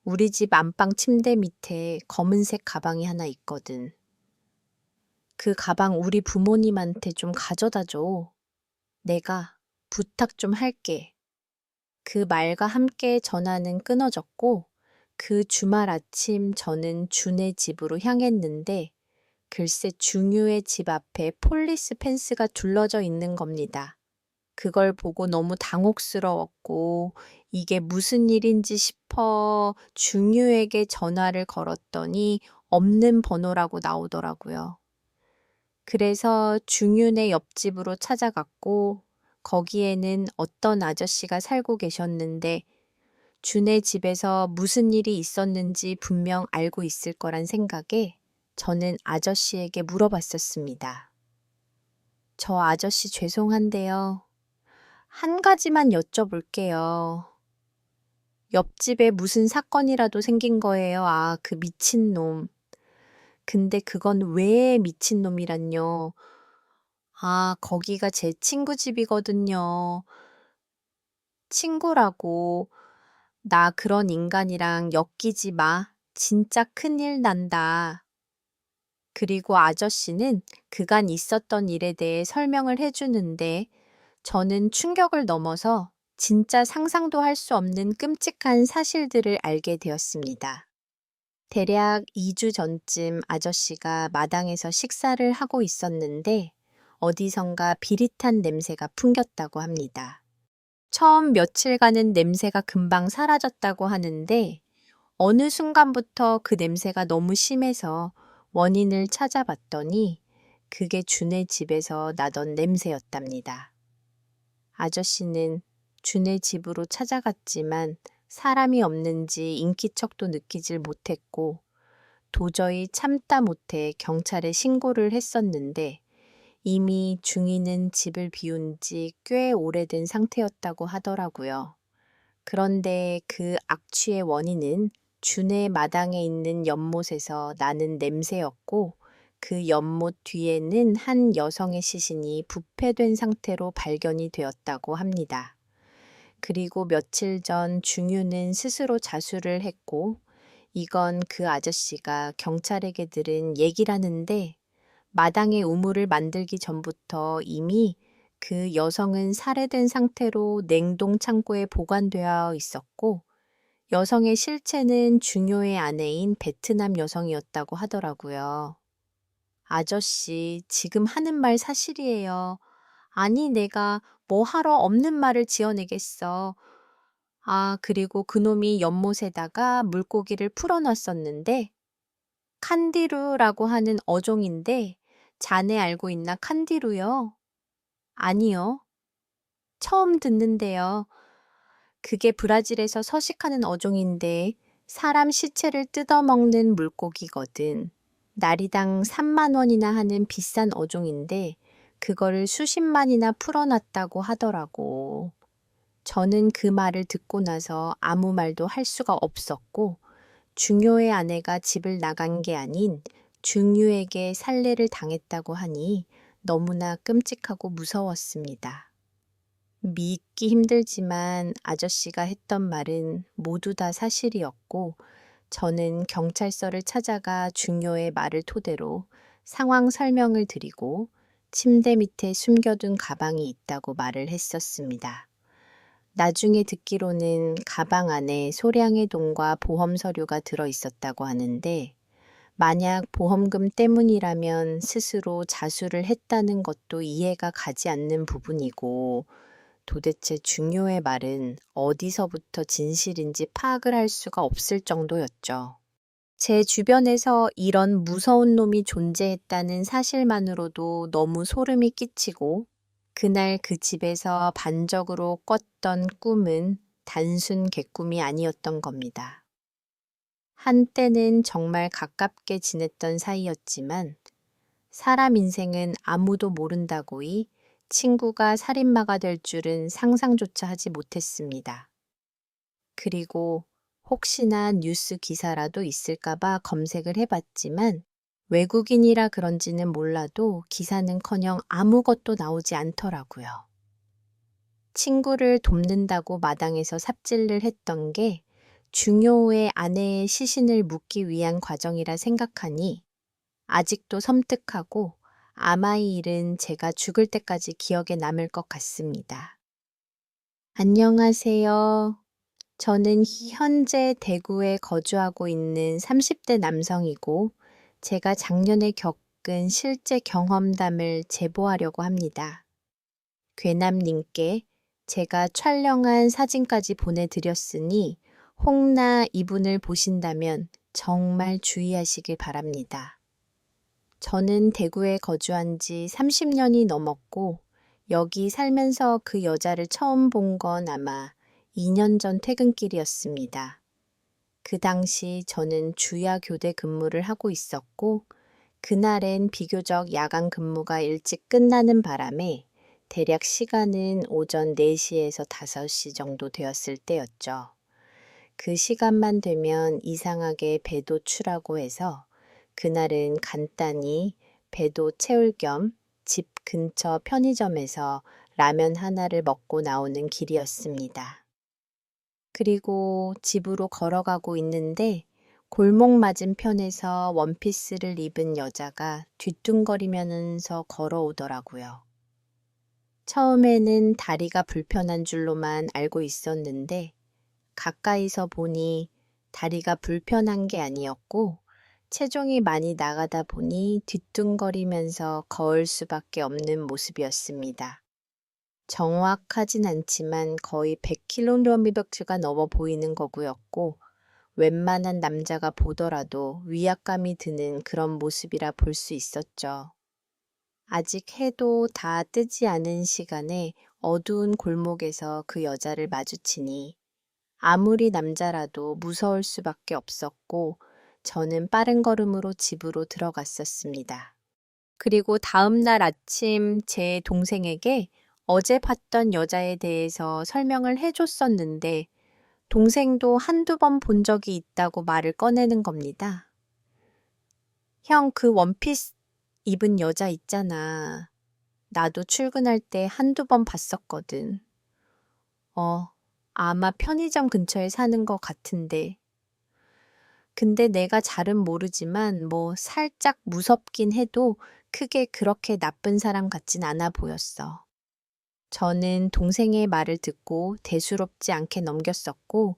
Speaker 1: 우리 집 안방 침대 밑에 검은색 가방이 하나 있거든. 그 가방 우리 부모님한테 좀 가져다 줘. 내가 부탁 좀 할게. 그 말과 함께 전화는 끊어졌고 그 주말 아침 저는 준의 집으로 향했는데 글쎄 중유의 집 앞에 폴리스 펜스가 둘러져 있는 겁니다. 그걸 보고 너무 당혹스러웠고 이게 무슨 일인지 싶어 중유에게 전화를 걸었더니 없는 번호라고 나오더라고요. 그래서 중유네 옆집으로 찾아갔고 거기에는 어떤 아저씨가 살고 계셨는데 준의 집에서 무슨 일이 있었는지 분명 알고 있을 거란 생각에 저는 아저씨에게 물어봤었습니다. 저 아저씨 죄송한데요. 한 가지만 여쭤볼게요. 옆집에 무슨 사건이라도 생긴 거예요. 아, 그 미친놈. 근데 그건 왜 미친놈이란요. 아, 거기가 제 친구 집이거든요. 친구라고. 나 그런 인간이랑 엮이지 마. 진짜 큰일 난다. 그리고 아저씨는 그간 있었던 일에 대해 설명을 해주는데 저는 충격을 넘어서 진짜 상상도 할 수 없는 끔찍한 사실들을 알게 되었습니다. 대략 2주 전쯤 아저씨가 마당에서 식사를 하고 있었는데 어디선가 비릿한 냄새가 풍겼다고 합니다. 처음 며칠간은 냄새가 금방 사라졌다고 하는데 어느 순간부터 그 냄새가 너무 심해서 원인을 찾아봤더니 그게 준의 집에서 나던 냄새였답니다. 아저씨는 준의 집으로 찾아갔지만 사람이 없는지 인기척도 느끼질 못했고 도저히 참다 못해 경찰에 신고를 했었는데 이미 중이는 집을 비운 지 꽤 오래된 상태였다고 하더라고요. 그런데 그 악취의 원인은 준의 마당에 있는 연못에서 나는 냄새였고 그 연못 뒤에는 한 여성의 시신이 부패된 상태로 발견이 되었다고 합니다. 그리고 며칠 전 중유는 스스로 자수를 했고 이건 그 아저씨가 경찰에게 들은 얘기라는데 마당에 우물을 만들기 전부터 이미 그 여성은 살해된 상태로 냉동 창고에 보관되어 있었고 여성의 실체는 중요의 아내인 베트남 여성이었다고 하더라고요. 아저씨, 지금 하는 말 사실이에요. 아니, 내가 뭐 하러 없는 말을 지어내겠어. 아, 그리고 그놈이 연못에다가 물고기를 풀어놨었는데 칸디루라고 하는 어종인데 자네 알고 있나 칸디루요? 아니요. 처음 듣는데요. 그게 브라질에서 서식하는 어종인데 사람 시체를 뜯어먹는 물고기거든. 나리당 3만 원이나 하는 비싼 어종인데 그거를 수십만이나 풀어놨다고 하더라고. 저는 그 말을 듣고 나서 아무 말도 할 수가 없었고 중요의 아내가 집을 나간 게 아닌 중유에게 살해를 당했다고 하니 너무나 끔찍하고 무서웠습니다. 믿기 힘들지만 아저씨가 했던 말은 모두 다 사실이었고 저는 경찰서를 찾아가 중요의 말을 토대로 상황 설명을 드리고 침대 밑에 숨겨둔 가방이 있다고 말을 했었습니다. 나중에 듣기로는 가방 안에 소량의 돈과 보험 서류가 들어 있었다고 하는데 만약 보험금 때문이라면 스스로 자수를 했다는 것도 이해가 가지 않는 부분이고 도대체 중요의 말은 어디서부터 진실인지 파악을 할 수가 없을 정도였죠. 제 주변에서 이런 무서운 놈이 존재했다는 사실만으로도 너무 소름이 끼치고 그날 그 집에서 반적으로 꿨던 꿈은 단순 개꿈이 아니었던 겁니다. 한때는 정말 가깝게 지냈던 사이였지만 사람 인생은 아무도 모른다고이 친구가 살인마가 될 줄은 상상조차 하지 못했습니다. 그리고 혹시나 뉴스 기사라도 있을까봐 검색을 해봤지만 외국인이라 그런지는 몰라도 기사는커녕 아무것도 나오지 않더라고요. 친구를 돕는다고 마당에서 삽질을 했던 게 중요의 아내의 시신을 묻기 위한 과정이라 생각하니 아직도 섬뜩하고 아마 이 일은 제가 죽을 때까지 기억에 남을 것 같습니다. 안녕하세요. 저는 현재 대구에 거주하고 있는 30대 남성이고 제가 작년에 겪은 실제 경험담을 제보하려고 합니다. 괴남님께 제가 촬영한 사진까지 보내드렸으니 혹나 이분을 보신다면 정말 주의하시길 바랍니다. 저는 대구에 거주한 지 30년이 넘었고 여기 살면서 그 여자를 처음 본 건 아마 2년 전 퇴근길이었습니다. 그 당시 저는 주야 교대 근무를 하고 있었고 그날엔 비교적 야간 근무가 일찍 끝나는 바람에 대략 시간은 오전 4시에서 5시 정도 되었을 때였죠. 그 시간만 되면 이상하게 배도 추라고 해서 그날은 간단히 배도 채울 겸 집 근처 편의점에서 라면 하나를 먹고 나오는 길이었습니다. 그리고 집으로 걸어가고 있는데 골목 맞은편에서 원피스를 입은 여자가 뒤뚱거리면서 걸어오더라고요. 처음에는 다리가 불편한 줄로만 알고 있었는데 가까이서 보니 다리가 불편한 게 아니었고 체중이 많이 나가다 보니 뒤뚱거리면서 걸을 수밖에 없는 모습이었습니다. 정확하진 않지만 거의 100kg가 넘어 보이는 거고였고 웬만한 남자가 보더라도 위압감이 드는 그런 모습이라 볼 수 있었죠. 아직 해도 다 뜨지 않은 시간에 어두운 골목에서 그 여자를 마주치니 아무리 남자라도 무서울 수밖에 없었고 저는 빠른 걸음으로 집으로 들어갔었습니다. 그리고 다음 날 아침 제 동생에게 어제 봤던 여자에 대해서 설명을 해줬었는데 동생도 한두 번 본 적이 있다고 말을 꺼내는 겁니다. 형, 그 원피스 입은 여자 있잖아. 나도 출근할 때 한두 번 봤었거든. 아마 편의점 근처에 사는 것 같은데. 근데 내가 잘은 모르지만 뭐 살짝 무섭긴 해도 크게 그렇게 나쁜 사람 같진 않아 보였어. 저는 동생의 말을 듣고 대수롭지 않게 넘겼었고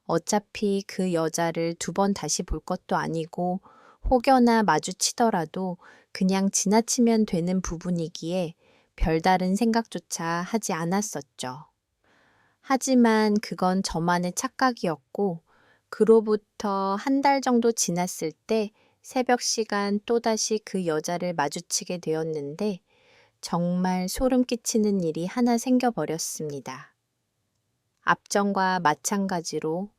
Speaker 1: 어차피 그 여자를 두 번 다시 볼 것도 아니고 혹여나 마주치더라도 그냥 지나치면 되는 부분이기에 별다른 생각조차 하지 않았었죠. 하지만 그건 저만의 착각이었고 그로부터 한 달 정도 지났을 때 새벽 시간 또다시 그 여자를 마주치게 되었는데 정말 소름 끼치는 일이 하나 생겨버렸습니다. 앞전과 마찬가지로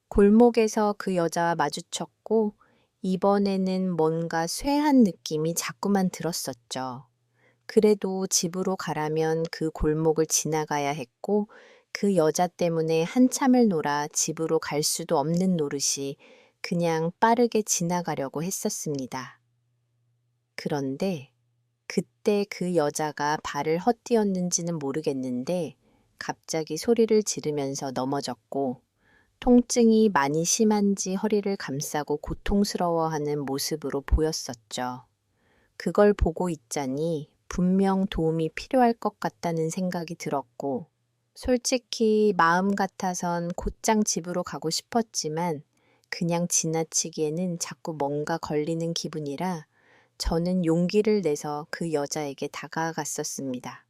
Speaker 1: 골목에서 그 여자와 마주쳤고 이번에는 뭔가 쇠한 느낌이 자꾸만 들었었죠. 그래도 집으로 가라면 그 골목을 지나가야 했고 그 여자 때문에 한참을 놀아 집으로 갈 수도 없는 노릇이 그냥 빠르게 지나가려고 했었습니다. 그런데 그때 그 여자가 발을 헛디뎠는지는 모르겠는데 갑자기 소리를 지르면서 넘어졌고 통증이 많이 심한지 허리를 감싸고 고통스러워하는 모습으로 보였었죠. 그걸 보고 있자니 분명 도움이 필요할 것 같다는 생각이 들었고 솔직히 마음 같아선 곧장 집으로 가고 싶었지만 그냥 지나치기에는 자꾸 뭔가 걸리는 기분이라 저는 용기를 내서 그 여자에게 다가갔었습니다.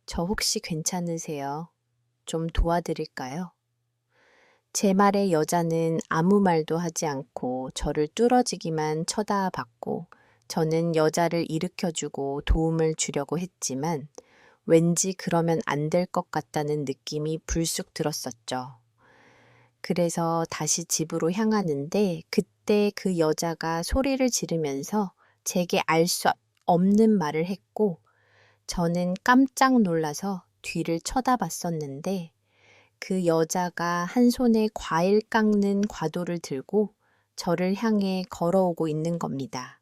Speaker 1: 저 혹시 괜찮으세요? 좀 도와드릴까요? 제 말에 여자는 아무 말도 하지 않고 저를 뚫어지기만 쳐다봤고 저는 여자를 일으켜주고 도움을 주려고 했지만 왠지 그러면 안 될 것 같다는 느낌이 불쑥 들었었죠. 그래서 다시 집으로 향하는데 그때 그 여자가 소리를 지르면서 제게 알 수 없는 말을 했고 저는 깜짝 놀라서 뒤를 쳐다봤었는데 그 여자가 한 손에 과일 깎는 과도를 들고 저를 향해 걸어오고 있는 겁니다.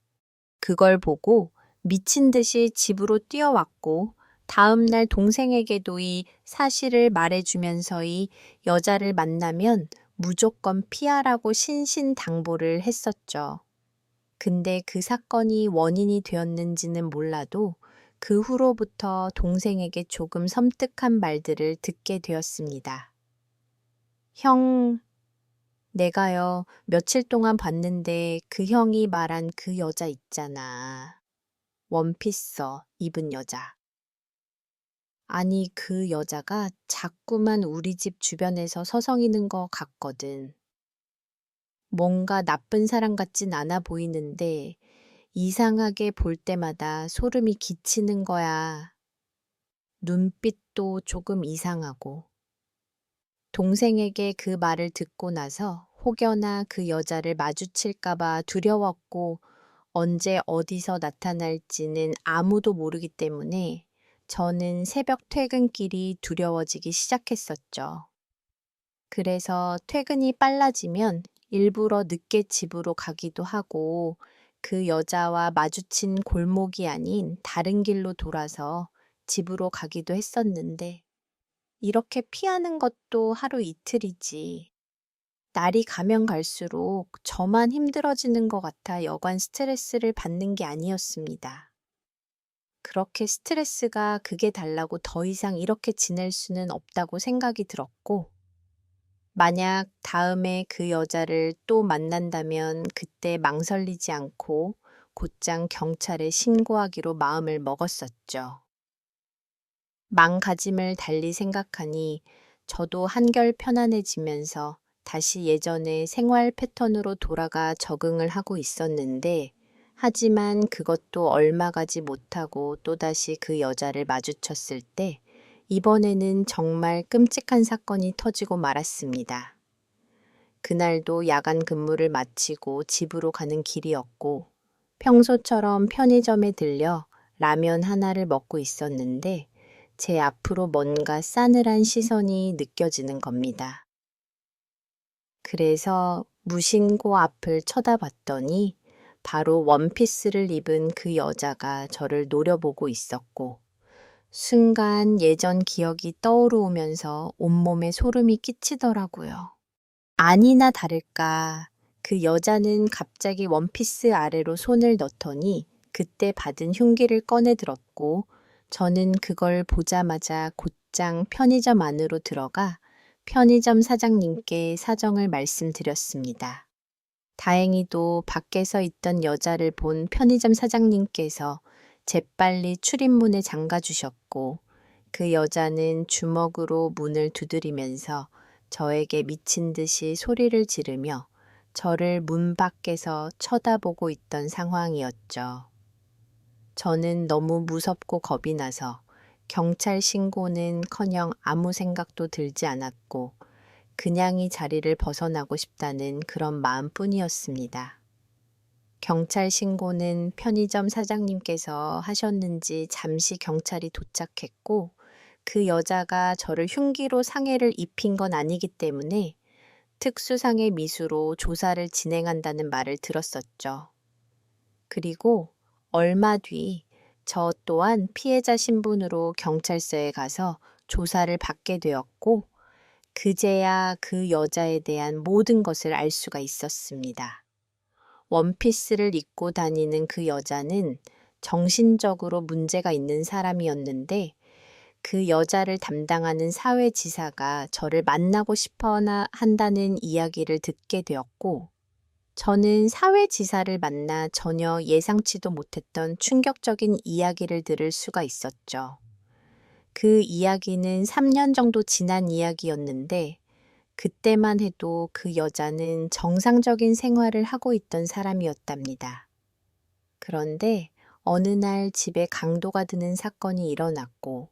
Speaker 1: 그걸 보고 미친 듯이 집으로 뛰어왔고 다음 날 동생에게도 이 사실을 말해주면서 이 여자를 만나면 무조건 피하라고 신신당부를 했었죠. 근데 그 사건이 원인이 되었는지는 몰라도 그 후로부터 동생에게 조금 섬뜩한 말들을 듣게 되었습니다. 형, 내가요, 며칠 동안 봤는데 그 형이 말한 그 여자 있잖아. 원피스 입은 여자. 아니, 그 여자가 자꾸만 우리 집 주변에서 서성이는 것 같거든. 뭔가 나쁜 사람 같진 않아 보이는데 이상하게 볼 때마다 소름이 끼치는 거야. 눈빛도 조금 이상하고. 동생에게 그 말을 듣고 나서 혹여나 그 여자를 마주칠까봐 두려웠고 언제 어디서 나타날지는 아무도 모르기 때문에 저는 새벽 퇴근길이 두려워지기 시작했었죠. 그래서 퇴근이 빨라지면 일부러 늦게 집으로 가기도 하고 그 여자와 마주친 골목이 아닌 다른 길로 돌아서 집으로 가기도 했었는데 이렇게 피하는 것도 하루 이틀이지. 날이 가면 갈수록 저만 힘들어지는 것 같아 여간 스트레스를 받는 게 아니었습니다. 그렇게 스트레스가 극에 달라고 더 이상 이렇게 지낼 수는 없다고 생각이 들었고, 만약 다음에 그 여자를 또 만난다면 그때 망설이지 않고 곧장 경찰에 신고하기로 마음을 먹었었죠. 망가짐을 달리 생각하니 저도 한결 편안해지면서 다시 예전의 생활 패턴으로 돌아가 적응을 하고 있었는데, 하지만 그것도 얼마 가지 못하고 또다시 그 여자를 마주쳤을 때, 이번에는 정말 끔찍한 사건이 터지고 말았습니다. 그날도 야간 근무를 마치고 집으로 가는 길이었고, 평소처럼 편의점에 들려 라면 하나를 먹고 있었는데, 제 앞으로 뭔가 싸늘한 시선이 느껴지는 겁니다. 그래서 무심코 앞을 쳐다봤더니 바로 원피스를 입은 그 여자가 저를 노려보고 있었고, 순간 예전 기억이 떠오르면서 온몸에 소름이 끼치더라고요. 아니나 다를까 그 여자는 갑자기 원피스 아래로 손을 넣더니 그때 받은 흉기를 꺼내 들었고, 저는 그걸 보자마자 곧장 편의점 안으로 들어가 편의점 사장님께 사정을 말씀드렸습니다. 다행히도 밖에서 있던 여자를 본 편의점 사장님께서 재빨리 출입문에 잠가 주셨고, 그 여자는 주먹으로 문을 두드리면서 저에게 미친 듯이 소리를 지르며 저를 문 밖에서 쳐다보고 있던 상황이었죠. 저는 너무 무섭고 겁이 나서 경찰 신고는커녕 아무 생각도 들지 않았고, 그냥 이 자리를 벗어나고 싶다는 그런 마음뿐이었습니다. 경찰 신고는 편의점 사장님께서 하셨는지 잠시 경찰이 도착했고, 그 여자가 저를 흉기로 상해를 입힌 건 아니기 때문에 특수상해 미수로 조사를 진행한다는 말을 들었었죠. 그리고 얼마 뒤 저 또한 피해자 신분으로 경찰서에 가서 조사를 받게 되었고, 그제야 그 여자에 대한 모든 것을 알 수가 있었습니다. 원피스를 입고 다니는 그 여자는 정신적으로 문제가 있는 사람이었는데, 그 여자를 담당하는 사회지사가 저를 만나고 싶어 한다는 이야기를 듣게 되었고, 저는 사회지사를 만나 전혀 예상치도 못했던 충격적인 이야기를 들을 수가 있었죠. 그 이야기는 3년 정도 지난 이야기였는데, 그때만 해도 그 여자는 정상적인 생활을 하고 있던 사람이었답니다. 그런데 어느 날 집에 강도가 드는 사건이 일어났고,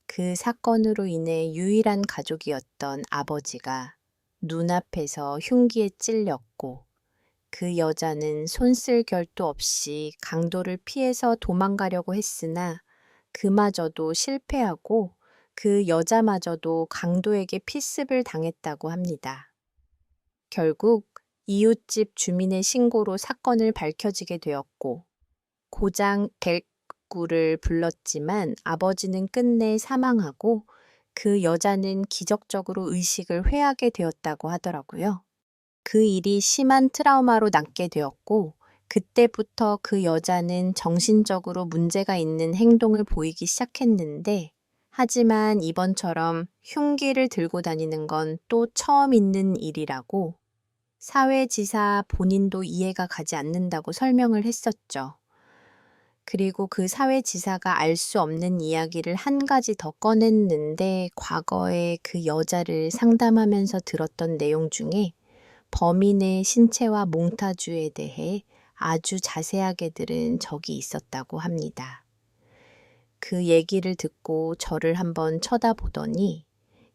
Speaker 1: 그 사건으로 인해 유일한 가족이었던 아버지가 눈앞에서 흉기에 찔렸고, 그 여자는 손쓸 결도 없이 강도를 피해서 도망가려고 했으나 그마저도 실패하고 그 여자마저도 강도에게 피습을 당했다고 합니다. 결국 이웃집 주민의 신고로 사건을 밝혀지게 되었고, 고장 109를 불렀지만 아버지는 끝내 사망하고 그 여자는 기적적으로 의식을 회하게 되었다고 하더라고요. 그 일이 심한 트라우마로 남게 되었고, 그때부터 그 여자는 정신적으로 문제가 있는 행동을 보이기 시작했는데, 하지만 이번처럼 흉기를 들고 다니는 건 또 처음 있는 일이라고 사회지사 본인도 이해가 가지 않는다고 설명을 했었죠. 그리고 그 사회지사가 알 수 없는 이야기를 한 가지 더 꺼냈는데, 과거에 그 여자를 상담하면서 들었던 내용 중에 범인의 신체와 몽타주에 대해 아주 자세하게 들은 적이 있었다고 합니다. 그 얘기를 듣고 저를 한번 쳐다보더니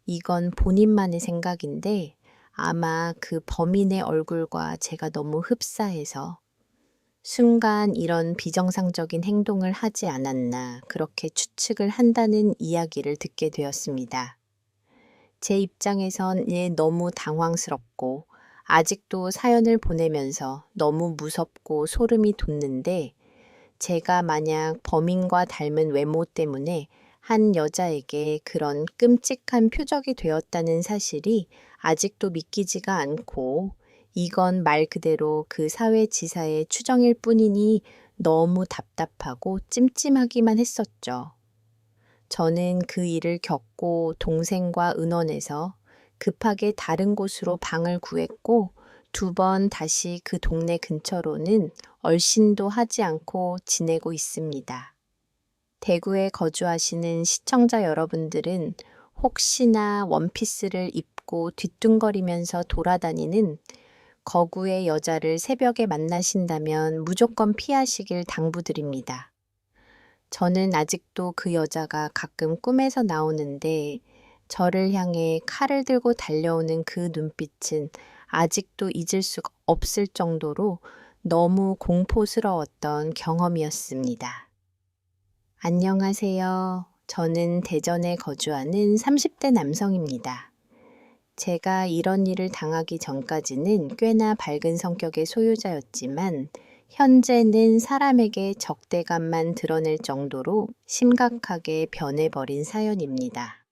Speaker 1: 이건 본인만의 생각인데 아마 그 범인의 얼굴과 제가 너무 흡사해서 순간 이런 비정상적인 행동을 하지 않았나 그렇게 추측을 한다는 이야기를 듣게 되었습니다. 제 입장에선 너무 당황스럽고 아직도 사연을 보내면서 너무 무섭고 소름이 돋는데, 제가 만약 범인과 닮은 외모 때문에 한 여자에게 그런 끔찍한 표적이 되었다는 사실이 아직도 믿기지가 않고 이건 말 그대로 그 사회지사의 추정일 뿐이니 너무 답답하고 찜찜하기만 했었죠. 저는 그 일을 겪고 동생과 의논해서 급하게 다른 곳으로 방을 구했고 2번 다시 그 동네 근처로는 얼씬도 하지 않고 지내고 있습니다. 대구에 거주하시는 시청자 여러분들은 혹시나 원피스를 입고 뒤뚱거리면서 돌아다니는 거구의 여자를 새벽에 만나신다면 무조건 피하시길 당부드립니다. 저는 아직도 그 여자가 가끔 꿈에서 나오는데 저를 향해 칼을 들고 달려오는 그 눈빛은 아직도 잊을 수가 없을 정도로 너무 공포스러웠던 경험이었습니다. 안녕하세요. 저는 대전에 거주하는 30대 남성입니다. 제가 이런 일을 당하기 전까지는 꽤나 밝은 성격의 소유자였지만 현재는 사람에게 적대감만 드러낼 정도로 심각하게 변해버린 사연입니다.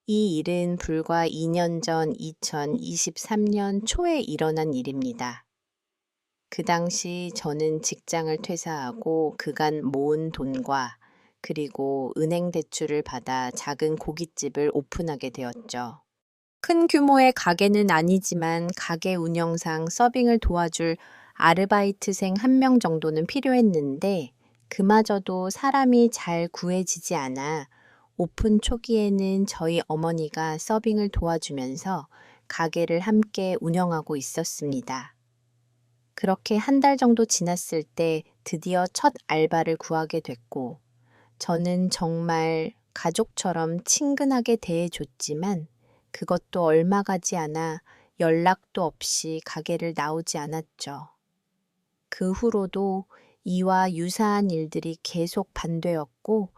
Speaker 1: 이 일은 불과 2년 전 2023년 초에 일어난 일입니다. 그 당시 저는 직장을 퇴사하고 그간 모은 돈과 그리고 은행 대출을 받아 작은 고깃집을 오픈하게 되었죠. 큰 규모의 가게는 아니지만 가게 운영상 서빙을 도와줄 아르바이트생 1명 정도는 필요했는데 그마저도 사람이 잘 구해지지 않아 오픈 초기에는 저희 어머니가 서빙을 도와주면서 가게를 함께 운영하고 있었습니다. 그렇게 1달 정도 지났을 때 드디어 첫 알바를 구하게 됐고 저는 정말 가족처럼 친근하게 대해줬지만 그것도 얼마 가지 않아 연락도 없이 가게를 나오지 않았죠. 그 후로도 이와 유사한 일들이 계속 반되었고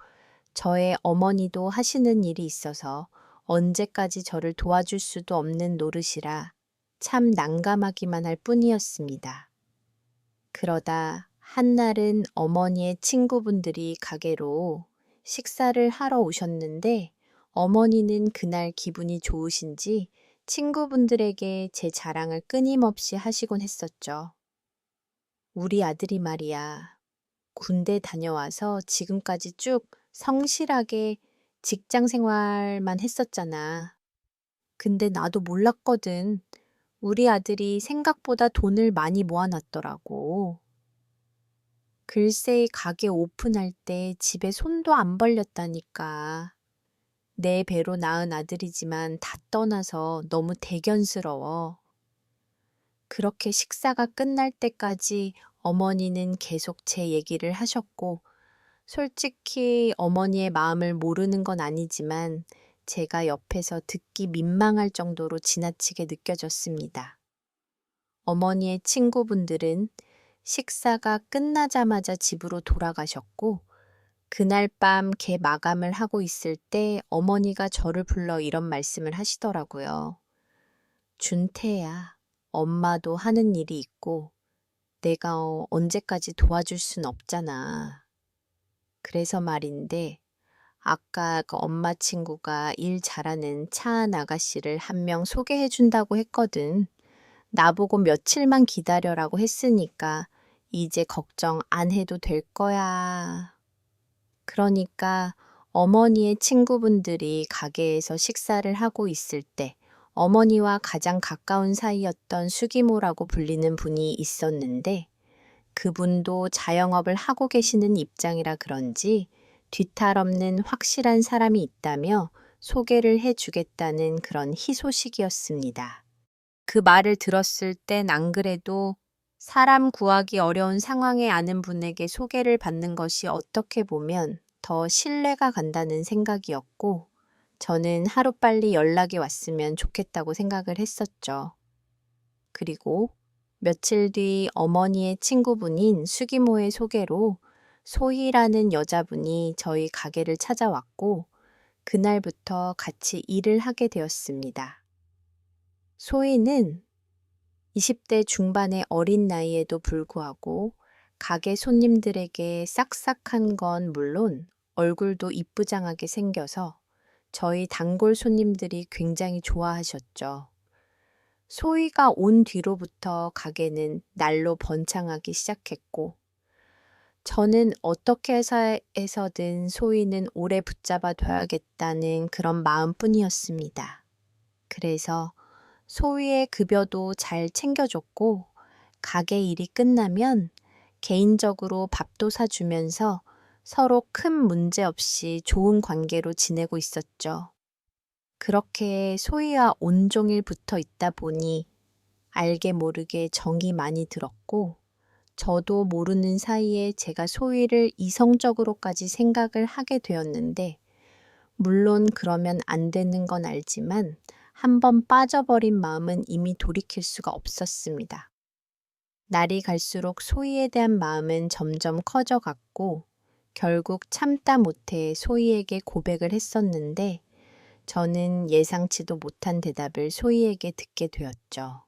Speaker 1: 저의 어머니도 하시는 일이 있어서 언제까지 저를 도와줄 수도 없는 노릇이라 참 난감하기만 할 뿐이었습니다. 그러다 한날은 어머니의 친구분들이 가게로 식사를 하러 오셨는데 어머니는 그날 기분이 좋으신지 친구분들에게 제 자랑을 끊임없이 하시곤 했었죠. 우리 아들이 말이야, 군대 다녀와서 지금까지 쭉 성실하게 직장 생활만 했었잖아. 근데 나도 몰랐거든. 우리 아들이 생각보다 돈을 많이 모아놨더라고. 글쎄, 가게 오픈할 때 집에 손도 안 벌렸다니까. 내 배로 낳은 아들이지만 다 떠나서 너무 대견스러워. 그렇게 식사가 끝날 때까지 어머니는 계속 제 얘기를 하셨고, 솔직히 어머니의 마음을 모르는 건 아니지만 제가 옆에서 듣기 민망할 정도로 지나치게 느껴졌습니다. 어머니의 친구분들은 식사가 끝나자마자 집으로 돌아가셨고, 그날 밤 개 마감을 하고 있을 때 어머니가 저를 불러 이런 말씀을 하시더라고요. 준태야, 엄마도 하는 일이 있고 내가 언제까지 도와줄 순 없잖아. 그래서 말인데 아까 그 엄마 친구가 일 잘하는 차안 아가씨를 1명 소개해 준다고 했거든. 나보고 며칠만 기다려라고 했으니까 이제 걱정 안 해도 될 거야. 그러니까 어머니의 친구분들이 가게에서 식사를 하고 있을 때 어머니와 가장 가까운 사이였던 수기모라고 불리는 분이 있었는데 그분도 자영업을 하고 계시는 입장이라 그런지 뒤탈 없는 확실한 사람이 있다며 소개를 해주겠다는 그런 희소식이었습니다. 그 말을 들었을 땐 안 그래도 사람 구하기 어려운 상황에 아는 분에게 소개를 받는 것이 어떻게 보면 더 신뢰가 간다는 생각이었고 저는 하루빨리 연락이 왔으면 좋겠다고 생각을 했었죠. 그리고 며칠 뒤 어머니의 친구분인 수기모의 소개로 소희라는 여자분이 저희 가게를 찾아왔고 그날부터 같이 일을 하게 되었습니다. 소희는 20대 중반의 어린 나이에도 불구하고 가게 손님들에게 싹싹한 건 물론 얼굴도 이쁘장하게 생겨서 저희 단골 손님들이 굉장히 좋아하셨죠. 소희가 온 뒤로부터 가게는 날로 번창하기 시작했고, 저는 어떻게 해서든 소희는 오래 붙잡아 둬야겠다는 그런 마음뿐이었습니다. 그래서 소희의 급여도 잘 챙겨줬고, 가게 일이 끝나면 개인적으로 밥도 사주면서 서로 큰 문제 없이 좋은 관계로 지내고 있었죠. 그렇게 소희와 온종일 붙어 있다 보니 알게 모르게 정이 많이 들었고, 저도 모르는 사이에 제가 소희를 이성적으로까지 생각을 하게 되었는데, 물론 그러면 안 되는 건 알지만 한번 빠져버린 마음은 이미 돌이킬 수가 없었습니다. 날이 갈수록 소희에 대한 마음은 점점 커져갔고, 결국 참다 못해 소희에게 고백을 했었는데, 저는 예상치도 못한 대답을 소희에게 듣게 되었죠.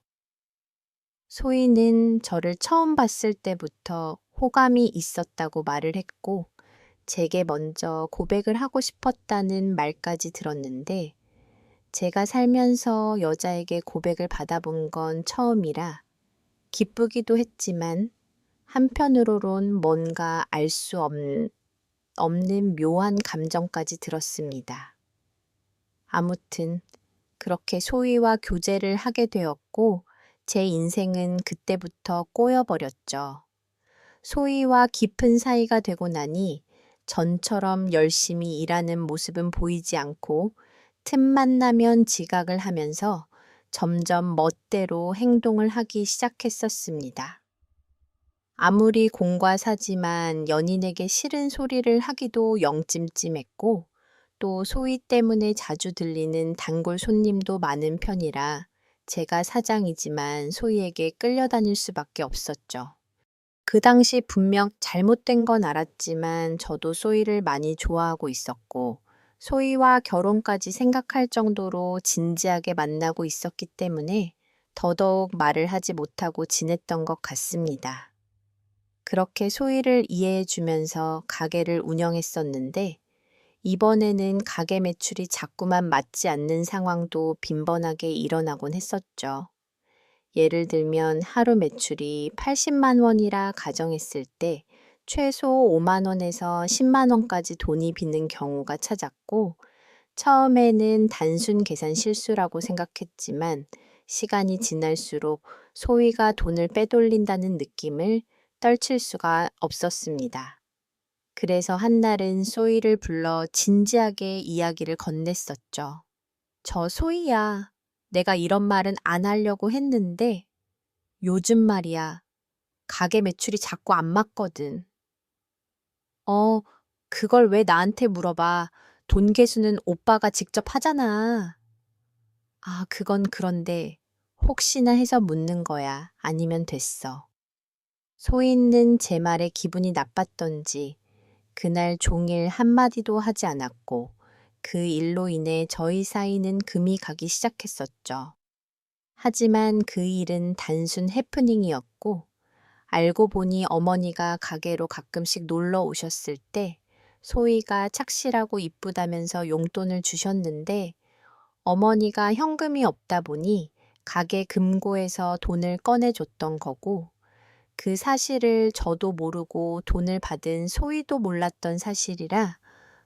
Speaker 1: 소희는 저를 처음 봤을 때부터 호감이 있었다고 말을 했고, 제게 먼저 고백을 하고 싶었다는 말까지 들었는데, 제가 살면서 여자에게 고백을 받아본 건 처음이라 기쁘기도 했지만 한편으로는 뭔가 알 수 없는 묘한 감정까지 들었습니다. 아무튼 그렇게 소희와 교제를 하게 되었고, 제 인생은 그때부터 꼬여버렸죠. 소희와 깊은 사이가 되고 나니 전처럼 열심히 일하는 모습은 보이지 않고, 틈만 나면 지각을 하면서 점점 멋대로 행동을 하기 시작했었습니다. 아무리 공과 사지만 연인에게 싫은 소리를 하기도 영찜찜했고, 또 소희 때문에 자주 들리는 단골 손님도 많은 편이라 제가 사장이지만 소희에게 끌려다닐 수밖에 없었죠. 그 당시 분명 잘못된 건 알았지만 저도 소희를 많이 좋아하고 있었고, 소희와 결혼까지 생각할 정도로 진지하게 만나고 있었기 때문에 더더욱 말을 하지 못하고 지냈던 것 같습니다. 그렇게 소희를 이해해주면서 가게를 운영했었는데, 이번에는 가게 매출이 자꾸만 맞지 않는 상황도 빈번하게 일어나곤 했었죠. 예를 들면 하루 매출이 80만 원이라 가정했을 때 최소 5만 원에서 10만 원까지 돈이 비는 경우가 잦았고, 처음에는 단순 계산 실수라고 생각했지만 시간이 지날수록 소희가 돈을 빼돌린다는 느낌을 떨칠 수가 없었습니다. 그래서 한날은 소희를 불러 진지하게 이야기를 건넸었죠. 저 소희야, 내가 이런 말은 안 하려고 했는데 요즘 말이야, 가게 매출이 자꾸 안 맞거든. 어, 그걸 왜 나한테 물어봐. 돈 계수는 오빠가 직접 하잖아. 아, 그건 그런데 혹시나 해서 묻는 거야. 아니면 됐어. 소희는 제 말에 기분이 나빴던지 그날 종일 한마디도 하지 않았고, 그 일로 인해 저희 사이는 금이 가기 시작했었죠. 하지만 그 일은 단순 해프닝이었고, 알고 보니 어머니가 가게로 가끔씩 놀러 오셨을 때 소희가 착실하고 이쁘다면서 용돈을 주셨는데, 어머니가 현금이 없다 보니 가게 금고에서 돈을 꺼내줬던 거고, 그 사실을 저도 모르고 돈을 받은 소희도 몰랐던 사실이라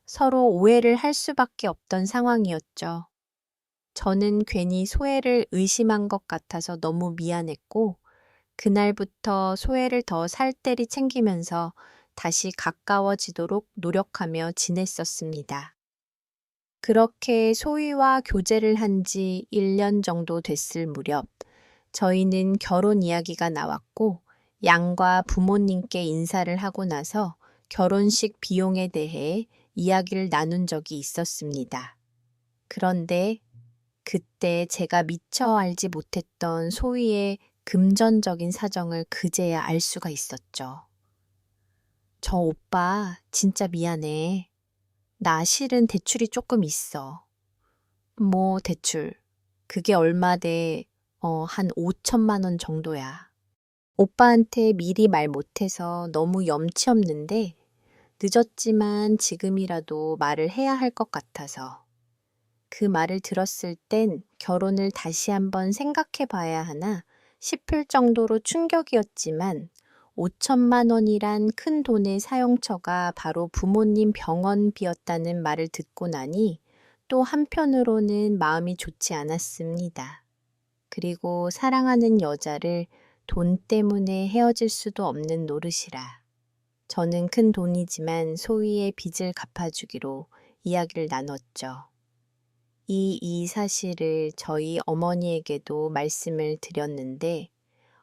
Speaker 1: 서로 오해를 할 수밖에 없던 상황이었죠. 저는 괜히 소혜를 의심한 것 같아서 너무 미안했고, 그날부터 소혜를 더 살뜰히 챙기면서 다시 가까워지도록 노력하며 지냈었습니다. 그렇게 소희와 교제를 한 지 1년 정도 됐을 무렵, 저희는 결혼 이야기가 나왔고, 양과 부모님께 인사를 하고 나서 결혼식 비용에 대해 이야기를 나눈 적이 있었습니다. 그런데 그때 제가 미처 알지 못했던 소희의 금전적인 사정을 그제야 알 수가 있었죠. 저 오빠 진짜 미안해. 나 실은 대출이 조금 있어. 뭐 대출. 그게 얼마대 한 5천만 원 정도야. 오빠한테 미리 말 못해서 너무 염치 없는데 늦었지만 지금이라도 말을 해야 할 것 같아서. 그 말을 들었을 땐 결혼을 다시 한번 생각해 봐야 하나 싶을 정도로 충격이었지만 5천만 원이란 큰 돈의 사용처가 바로 부모님 병원비였다는 말을 듣고 나니 또 한편으로는 마음이 좋지 않았습니다. 그리고 사랑하는 여자를 돈 때문에 헤어질 수도 없는 노릇이라. 저는 큰 돈이지만 소희의 빚을 갚아주기로 이야기를 나눴죠. 이 사실을 저희 어머니에게도 말씀을 드렸는데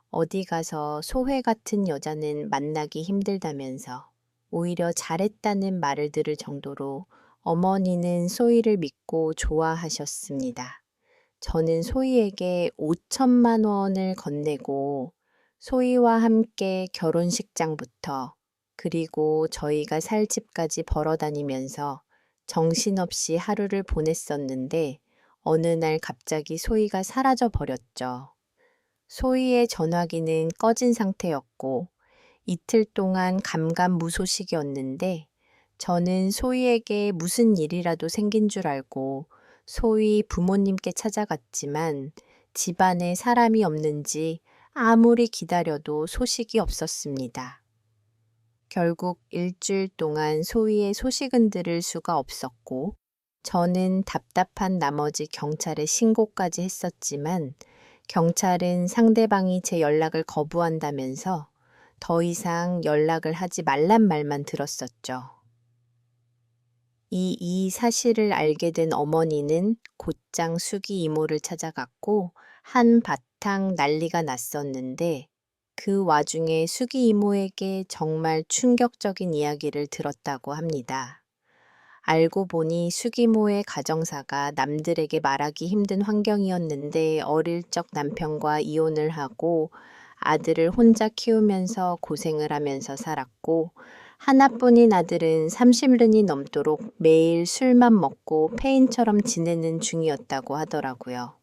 Speaker 1: 어디 가서 소회 같은 여자는 만나기 힘들다면서 오히려 잘했다는 말을 들을 정도로 어머니는 소희를 믿고 좋아하셨습니다. 저는 소희에게 5천만 원을 건네고 소희와 함께 결혼식장부터 그리고 저희가 살 집까지 벌어다니면서 정신없이 하루를 보냈었는데 어느 날 갑자기 소희가 사라져 버렸죠. 소희의 전화기는 꺼진 상태였고 이틀 동안 감감무소식이었는데 저는 소희에게 무슨 일이라도 생긴 줄 알고 소희 부모님께 찾아갔지만 집안에 사람이 없는지 아무리 기다려도 소식이 없었습니다. 결국 일주일 동안 소희의 소식은 들을 수가 없었고 저는 답답한 나머지 경찰에 신고까지 했었지만 경찰은 상대방이 제 연락을 거부한다면서 더 이상 연락을 하지 말란 말만 들었었죠. 이 사실을 알게 된 어머니는 곧장 수기 이모를 찾아갔고 한바탕 난리가 났었는데 그 와중에 수기 이모에게 정말 충격적인 이야기를 들었다고 합니다. 알고 보니 수기모의 가정사가 남들에게 말하기 힘든 환경이었는데 어릴 적 남편과 이혼을 하고 아들을 혼자 키우면서 고생을 하면서 살았고 하나뿐인 아들은 30년이 넘도록 매일 술만 먹고 폐인처럼 지내는 중이었다고 하더라고요.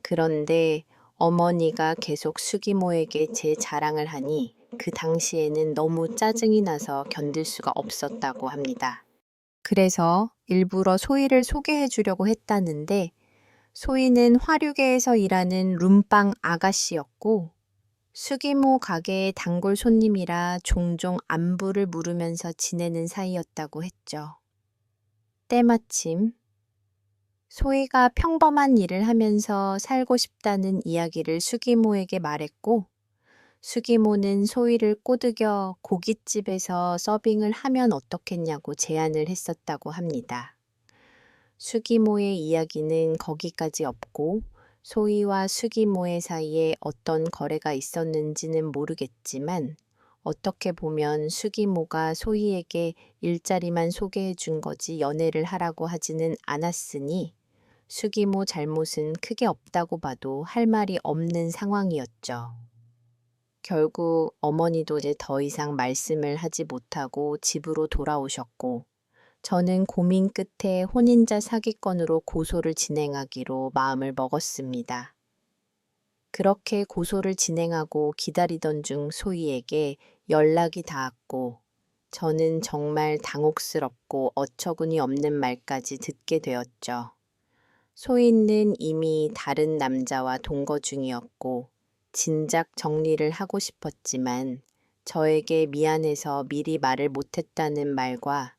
Speaker 1: 그런데 어머니가 계속 수기모에게 제 자랑을 하니 그 당시에는 너무 짜증이 나서 견딜 수가 없었다고 합니다. 그래서 일부러 소희를 소개해 주려고 했다는데 소희는 화류계에서 일하는 룸빵 아가씨였고 수기모 가게의 단골 손님이라 종종 안부를 물으면서 지내는 사이였다고 했죠. 때마침 소희가 평범한 일을 하면서 살고 싶다는 이야기를 수기모에게 말했고 수기모는 소희를 꼬드겨 고깃집에서 서빙을 하면 어떻겠냐고 제안을 했었다고 합니다. 수기모의 이야기는 거기까지 없고 소희와 수기모의 사이에 어떤 거래가 있었는지는 모르겠지만 어떻게 보면 수기모가 소희에게 일자리만 소개해 준 거지 연애를 하라고 하지는 않았으니 수기모 잘못은 크게 없다고 봐도 할 말이 없는 상황이었죠. 결국 어머니도 이제 더 이상 말씀을 하지 못하고 집으로 돌아오셨고 저는 고민 끝에 혼인자 사기건으로 고소를 진행하기로 마음을 먹었습니다. 그렇게 고소를 진행하고 기다리던 중 소희에게 연락이 닿았고 저는 정말 당혹스럽고 어처구니 없는 말까지 듣게 되었죠. 소희는 이미 다른 남자와 동거 중이었고 진작 정리를 하고 싶었지만 저에게 미안해서 미리 말을 못했다는 말과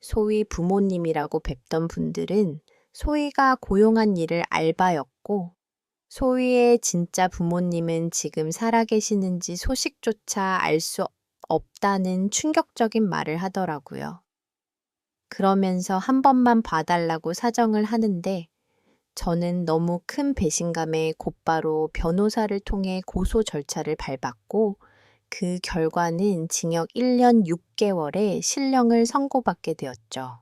Speaker 1: 소희 부모님이라고 뵙던 분들은 소희가 고용한 일을 알바였고 소희의 진짜 부모님은 지금 살아계시는지 소식조차 알 수 없다는 충격적인 말을 하더라고요. 그러면서 한 번만 봐달라고 사정을 하는데 저는 너무 큰 배신감에 곧바로 변호사를 통해 고소 절차를 밟았고 그 결과는 징역 1년 6개월에 실형을 선고받게 되었죠.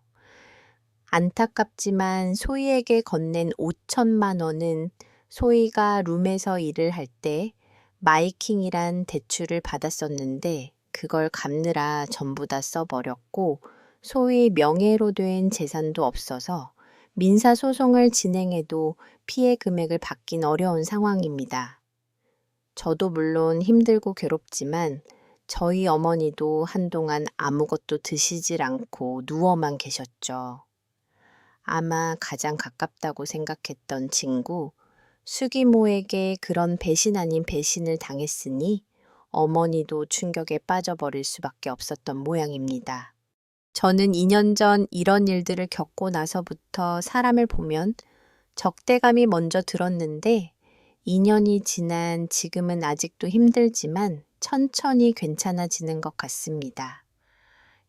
Speaker 1: 안타깝지만 소희에게 건넨 5천만 원은 소희가 룸에서 일을 할 때 마이킹이란 대출을 받았었는데 그걸 갚느라 전부 다 써버렸고 소희 명예로 된 재산도 없어서 민사소송을 진행해도 피해 금액을 받긴 어려운 상황입니다. 저도 물론 힘들고 괴롭지만 저희 어머니도 한동안 아무것도 드시질 않고 누워만 계셨죠. 아마 가장 가깝다고 생각했던 친구, 수기모에게 그런 배신 아닌 배신을 당했으니 어머니도 충격에 빠져버릴 수밖에 없었던 모양입니다. 저는 2년 전 이런 일들을 겪고 나서부터 사람을 보면 적대감이 먼저 들었는데 2년이 지난 지금은 아직도 힘들지만 천천히 괜찮아지는 것 같습니다.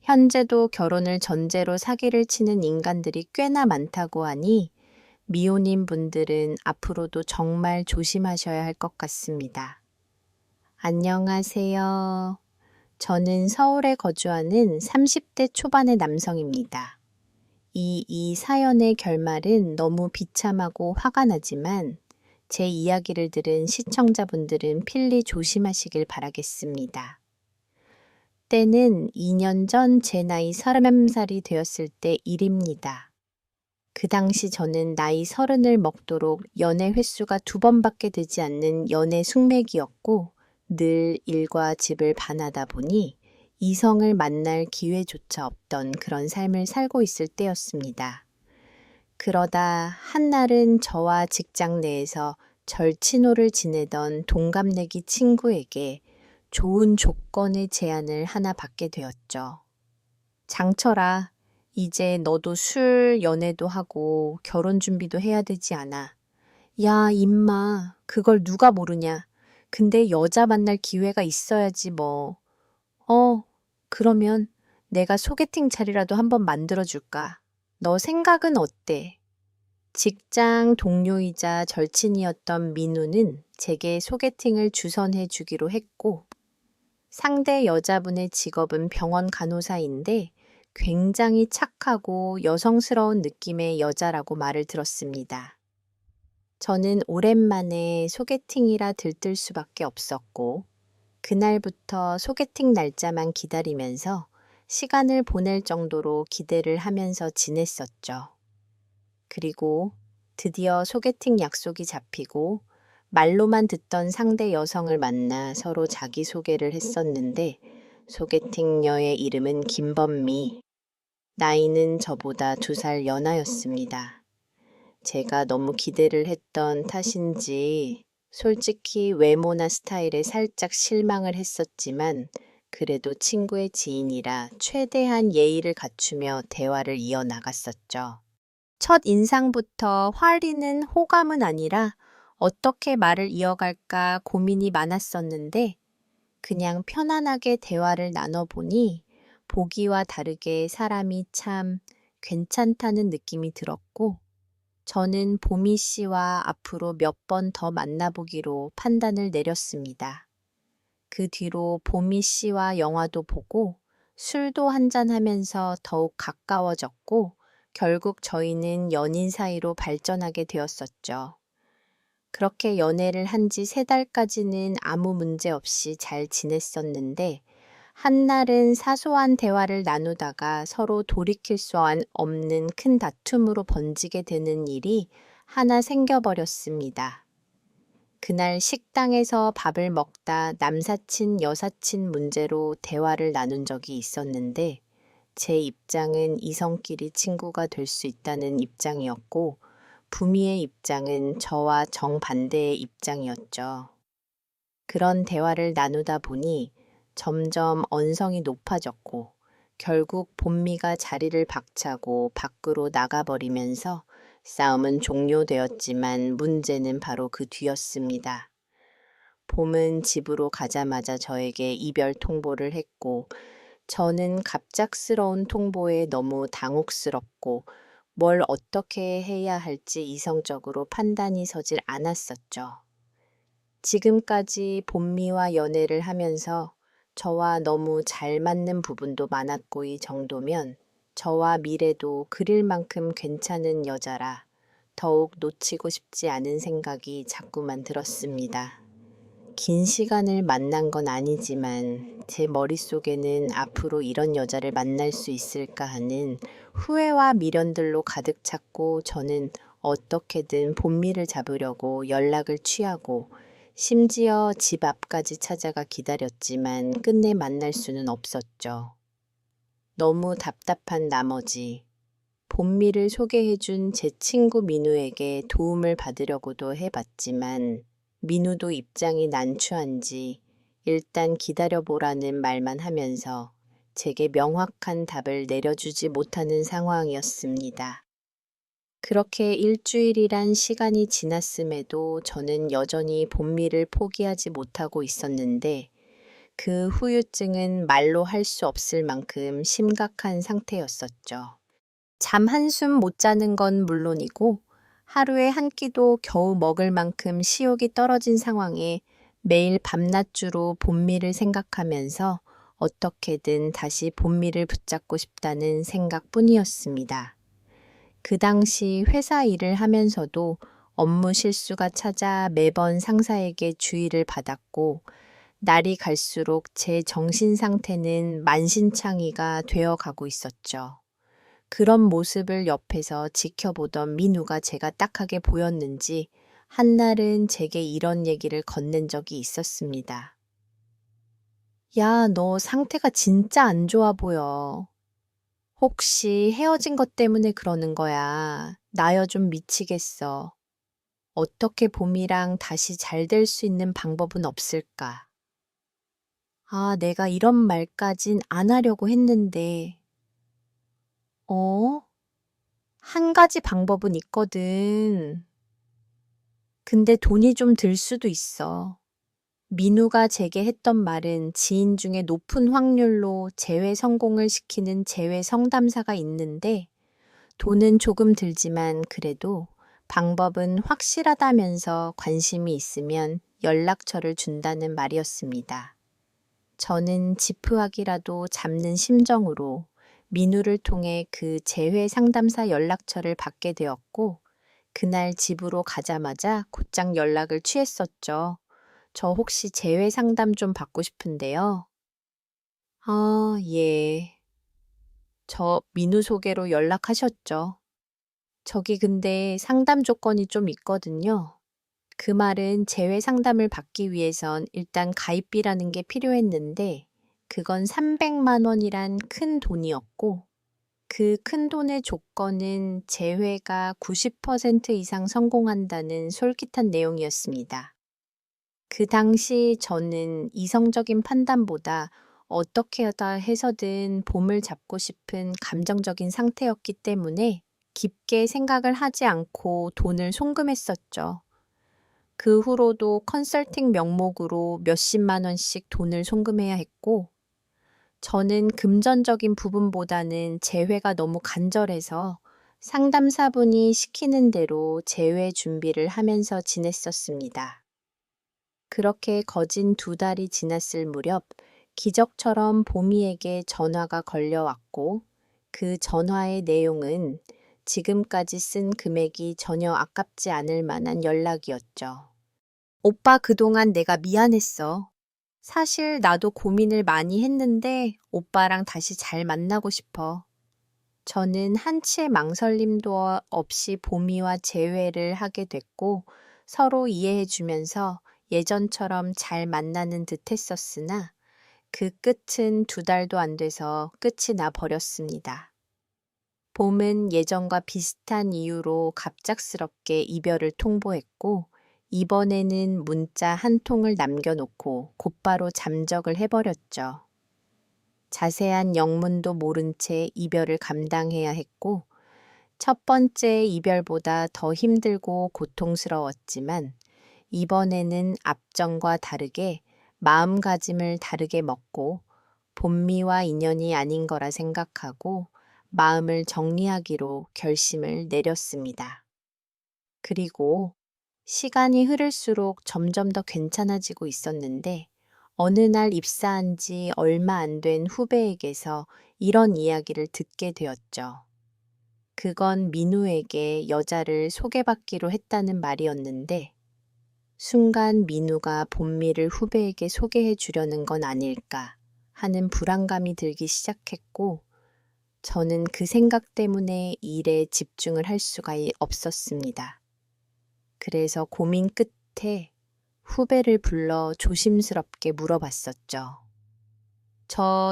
Speaker 1: 현재도 결혼을 전제로 사기를 치는 인간들이 꽤나 많다고 하니 미혼인 분들은 앞으로도 정말 조심하셔야 할 것 같습니다. 안녕하세요. 저는 서울에 거주하는 30대 초반의 남성입니다. 이 사연의 결말은 너무 비참하고 화가 나지만 제 이야기를 들은 시청자분들은 필히 조심하시길 바라겠습니다. 때는 2년 전 제 나이 30살이 되었을 때 일입니다. 그 당시 저는 나이 30을 먹도록 연애 횟수가 2번밖에 되지 않는 연애 숙맥이었고 늘 일과 집을 반하다 보니 이성을 만날 기회조차 없던 그런 삶을 살고 있을 때였습니다. 그러다 한날은 저와 직장 내에서 절친호를 지내던 동갑내기 친구에게 좋은 조건의 제안을 하나 받게 되었죠. 장철아, 이제 너도 술 연애도 하고 결혼 준비도 해야 되지 않아. 야, 임마, 그걸 누가 모르냐. 근데 여자 만날 기회가 있어야지 뭐. 그러면 내가 소개팅 자리라도 한번 만들어줄까? 너 생각은 어때? 직장 동료이자 절친이었던 민우는 제게 소개팅을 주선해 주기로 했고, 상대 여자분의 직업은 병원 간호사인데 굉장히 착하고 여성스러운 느낌의 여자라고 말을 들었습니다. 저는 오랜만에 소개팅이라 들뜰 수밖에 없었고, 그날부터 소개팅 날짜만 기다리면서 시간을 보낼 정도로 기대를 하면서 지냈었죠. 그리고 드디어 소개팅 약속이 잡히고 말로만 듣던 상대 여성을 만나 서로 자기소개를 했었는데 소개팅녀의 이름은 김범미, 나이는 저보다 2살 연하였습니다. 제가 너무 기대를 했던 탓인지 솔직히 외모나 스타일에 살짝 실망을 했었지만 그래도 친구의 지인이라 최대한 예의를 갖추며 대화를 이어나갔었죠. 첫 인상부터 화리는 호감은 아니라 어떻게 말을 이어갈까 고민이 많았었는데 그냥 편안하게 대화를 나눠보니 보기와 다르게 사람이 참 괜찮다는 느낌이 들었고 저는 보미 씨와 앞으로 몇 번 더 만나보기로 판단을 내렸습니다. 그 뒤로 보미 씨와 영화도 보고 술도 한잔하면서 더욱 가까워졌고 결국 저희는 연인 사이로 발전하게 되었었죠. 그렇게 연애를 한 지 3달까지는 아무 문제 없이 잘 지냈었는데 한날은 사소한 대화를 나누다가 서로 돌이킬 수 없는 큰 다툼으로 번지게 되는 일이 하나 생겨버렸습니다. 그날 식당에서 밥을 먹다 남사친, 여사친 문제로 대화를 나눈 적이 있었는데 제 입장은 이성끼리 친구가 될 수 있다는 입장이었고 부미의 입장은 저와 정반대의 입장이었죠. 그런 대화를 나누다 보니 점점 언성이 높아졌고 결국 본미가 자리를 박차고 밖으로 나가버리면서 싸움은 종료되었지만 문제는 바로 그 뒤였습니다. 봄은 집으로 가자마자 저에게 이별 통보를 했고 저는 갑작스러운 통보에 너무 당혹스럽고 뭘 어떻게 해야 할지 이성적으로 판단이 서질 않았었죠. 지금까지 본미와 연애를 하면서 저와 너무 잘 맞는 부분도 많았고 이 정도면 저와 미래도 그릴 만큼 괜찮은 여자라 더욱 놓치고 싶지 않은 생각이 자꾸만 들었습니다. 긴 시간을 만난 건 아니지만 제 머릿속에는 앞으로 이런 여자를 만날 수 있을까 하는 후회와 미련들로 가득 찼고 저는 어떻게든 본미를 잡으려고 연락을 취하고 심지어 집 앞까지 찾아가 기다렸지만 끝내 만날 수는 없었죠. 너무 답답한 나머지 본미를 소개해준 제 친구 민우에게 도움을 받으려고도 해봤지만 민우도 입장이 난처한지 일단 기다려보라는 말만 하면서 제게 명확한 답을 내려주지 못하는 상황이었습니다. 그렇게 일주일이란 시간이 지났음에도 저는 여전히 본미를 포기하지 못하고 있었는데 그 후유증은 말로 할 수 없을 만큼 심각한 상태였었죠. 잠 한숨 못 자는 건 물론이고 하루에 한 끼도 겨우 먹을 만큼 식욕이 떨어진 상황에 매일 밤낮주로 본미를 생각하면서 어떻게든 다시 본미를 붙잡고 싶다는 생각뿐이었습니다. 그 당시 회사 일을 하면서도 업무 실수가 찾아 매번 상사에게 주의를 받았고 날이 갈수록 제 정신 상태는 만신창이가 되어 가고 있었죠. 그런 모습을 옆에서 지켜보던 민우가 제가 딱하게 보였는지 한날은 제게 이런 얘기를 건넨 적이 있었습니다. 야, 너 상태가 진짜 안 좋아 보여. 혹시 헤어진 것 때문에 그러는 거야. 나여 좀 미치겠어. 어떻게 봄이랑 다시 잘 될 수 있는 방법은 없을까? 아, 내가 이런 말까진 안 하려고 했는데. 어? 한 가지 방법은 있거든. 근데 돈이 좀 들 수도 있어. 민우가 제게 했던 말은 지인 중에 높은 확률로 재회 성공을 시키는 재회 상담사가 있는데 돈은 조금 들지만 그래도 방법은 확실하다면서 관심이 있으면 연락처를 준다는 말이었습니다. 저는 지푸하기라도 잡는 심정으로 민우를 통해 그 재회 상담사 연락처를 받게 되었고 그날 집으로 가자마자 곧장 연락을 취했었죠. 저 혹시 재회 상담 좀 받고 싶은데요. 아, 예. 저 민우 소개로 연락하셨죠. 저기 근데 상담 조건이 좀 있거든요. 그 말은 재회 상담을 받기 위해선 일단 가입비라는 게 필요했는데 그건 300만 원이란 큰 돈이었고 그 큰 돈의 조건은 재회가 90% 이상 성공한다는 솔깃한 내용이었습니다. 그 당시 저는 이성적인 판단보다 어떻게 하다 해서든 봄을 잡고 싶은 감정적인 상태였기 때문에 깊게 생각을 하지 않고 돈을 송금했었죠. 그 후로도 컨설팅 명목으로 몇십만 원씩 돈을 송금해야 했고, 저는 금전적인 부분보다는 재회가 너무 간절해서 상담사분이 시키는 대로 재회 준비를 하면서 지냈었습니다. 그렇게 거진 2달이 지났을 무렵 기적처럼 보미에게 전화가 걸려왔고 그 전화의 내용은 지금까지 쓴 금액이 전혀 아깝지 않을 만한 연락이었죠. 오빠 그동안 내가 미안했어. 사실 나도 고민을 많이 했는데 오빠랑 다시 잘 만나고 싶어. 저는 한치의 망설임도 없이 보미와 재회를 하게 됐고 서로 이해해주면서 예전처럼 잘 만나는 듯 했었으나 그 끝은 2달도 안 돼서 끝이 나 버렸습니다. 봄은 예전과 비슷한 이유로 갑작스럽게 이별을 통보했고 이번에는 문자 한 통을 남겨놓고 곧바로 잠적을 해버렸죠. 자세한 영문도 모른 채 이별을 감당해야 했고 첫 번째 이별보다 더 힘들고 고통스러웠지만 이번에는 앞전과 다르게 마음가짐을 다르게 먹고 본미와 인연이 아닌 거라 생각하고 마음을 정리하기로 결심을 내렸습니다. 그리고 시간이 흐를수록 점점 더 괜찮아지고 있었는데 어느 날 입사한 지 얼마 안 된 후배에게서 이런 이야기를 듣게 되었죠. 그건 민우에게 여자를 소개받기로 했다는 말이었는데 순간 민우가 본미를 후배에게 소개해 주려는 건 아닐까 하는 불안감이 들기 시작했고 저는 그 생각 때문에 일에 집중을 할 수가 없었습니다. 그래서 고민 끝에 후배를 불러 조심스럽게 물어봤었죠.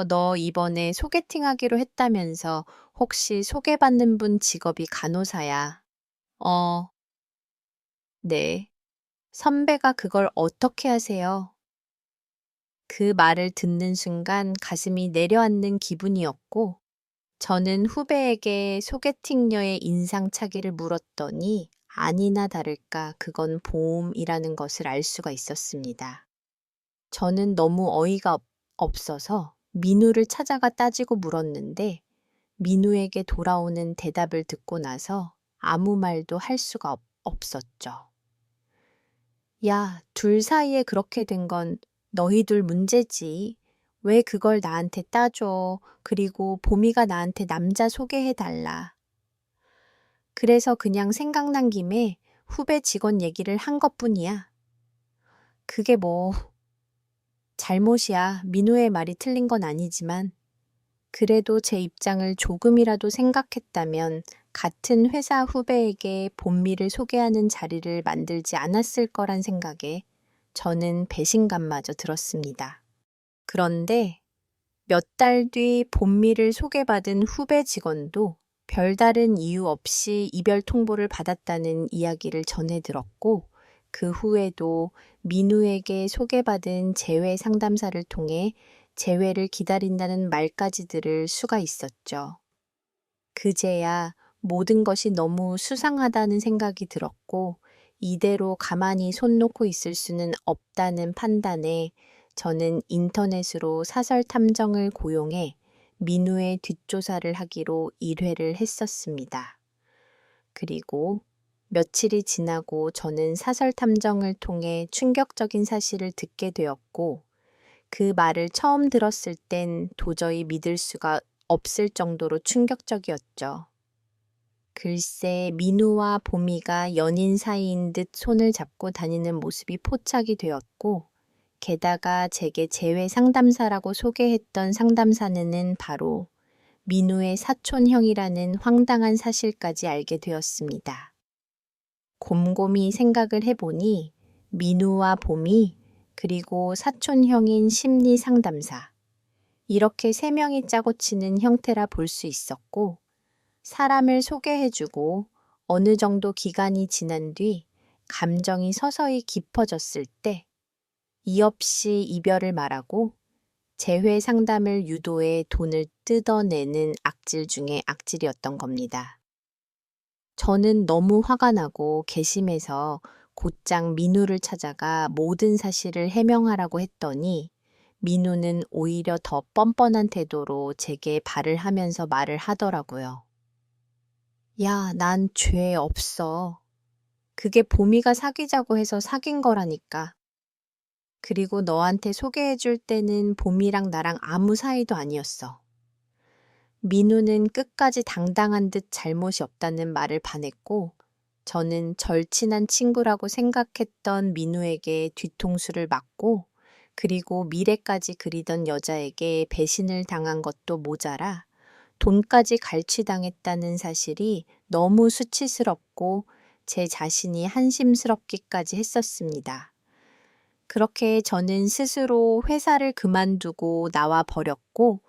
Speaker 1: 너 이번에 소개팅 하기로 했다면서 혹시 소개받는 분 직업이 간호사야? 어, 네. 선배가 그걸 어떻게 하세요? 그 말을 듣는 순간 가슴이 내려앉는 기분이었고, 저는 후배에게 소개팅녀의 인상차기를 물었더니 아니나 다를까 그건 보험이라는 것을 알 수가 있었습니다. 저는 너무 어이가 없어서 민우를 찾아가 따지고 물었는데 민우에게 돌아오는 대답을 듣고 나서 아무 말도 할 수가 없었죠. 야, 둘 사이에 그렇게 된 건 너희들 문제지. 왜 그걸 나한테 따져. 그리고 보미가 나한테 남자 소개해달라. 그래서 그냥 생각난 김에 후배 직원 얘기를 한 것뿐이야. 그게 뭐 잘못이야. 민우의 말이 틀린 건 아니지만 그래도 제 입장을 조금이라도 생각했다면 같은 회사 후배에게 본미를 소개하는 자리를 만들지 않았을 거란 생각에 저는 배신감마저 들었습니다. 그런데 몇 달 뒤 본미를 소개받은 후배 직원도 별다른 이유 없이 이별 통보를 받았다는 이야기를 전해 들었고 그 후에도 민우에게 소개받은 재회 상담사를 통해 재회를 기다린다는 말까지 들을 수가 있었죠. 그제야 모든 것이 너무 수상하다는 생각이 들었고 이대로 가만히 손 놓고 있을 수는 없다는 판단에 저는 인터넷으로 사설 탐정을 고용해 민우의 뒷조사를 하기로 일회를 했었습니다. 그리고 며칠이 지나고 저는 사설 탐정을 통해 충격적인 사실을 듣게 되었고 그 말을 처음 들었을 땐 도저히 믿을 수가 없을 정도로 충격적이었죠. 글쎄 민우와 보미가 연인 사이인 듯 손을 잡고 다니는 모습이 포착이 되었고 게다가 제게 재회 상담사라고 소개했던 상담사는 바로 민우의 사촌형이라는 황당한 사실까지 알게 되었습니다. 곰곰이 생각을 해보니 민우와 봄이 그리고 사촌형인 심리 상담사 이렇게 세 명이 짜고 치는 형태라 볼 수 있었고 사람을 소개해주고 어느 정도 기간이 지난 뒤 감정이 서서히 깊어졌을 때 이 없이 이별을 말하고 재회 상담을 유도해 돈을 뜯어내는 악질 중에 악질이었던 겁니다. 저는 너무 화가 나고 괘씸해서 곧장 민우를 찾아가 모든 사실을 해명하라고 했더니 민우는 오히려 더 뻔뻔한 태도로 제게 발을 하면서 말을 하더라고요. 야, 난 죄 없어. 그게 보미가 사귀자고 해서 사귄 거라니까. 그리고 너한테 소개해줄 때는 봄이랑 나랑 아무 사이도 아니었어. 민우는 끝까지 당당한 듯 잘못이 없다는 말을 반했고 저는 절친한 친구라고 생각했던 민우에게 뒤통수를 맞고 그리고 미래까지 그리던 여자에게 배신을 당한 것도 모자라 돈까지 갈취당했다는 사실이 너무 수치스럽고 제 자신이 한심스럽기까지 했었습니다. 그렇게 저는 스스로 회사를 그만두고 나와 버렸고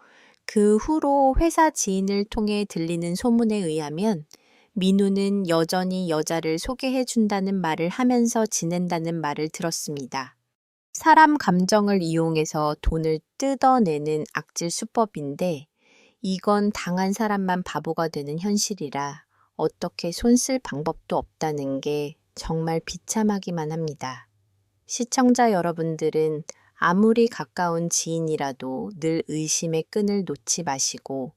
Speaker 1: 그 후로 회사 지인을 통해 들리는 소문에 의하면 민우는 여전히 여자를 소개해 준다는 말을 하면서 지낸다는 말을 들었습니다. 사람 감정을 이용해서 돈을 뜯어내는 악질 수법인데 이건 당한 사람만 바보가 되는 현실이라 어떻게 손쓸 방법도 없다는 게 정말 비참하기만 합니다. 시청자 여러분들은 아무리 가까운 지인이라도 늘 의심의 끈을 놓지 마시고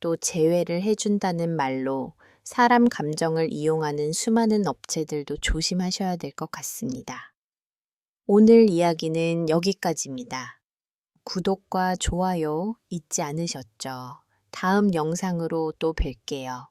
Speaker 1: 또 재회를 해준다는 말로 사람 감정을 이용하는 수많은 업체들도 조심하셔야 될 것 같습니다. 오늘 이야기는 여기까지입니다. 구독과 좋아요 잊지 않으셨죠? 다음 영상으로 또 뵐게요.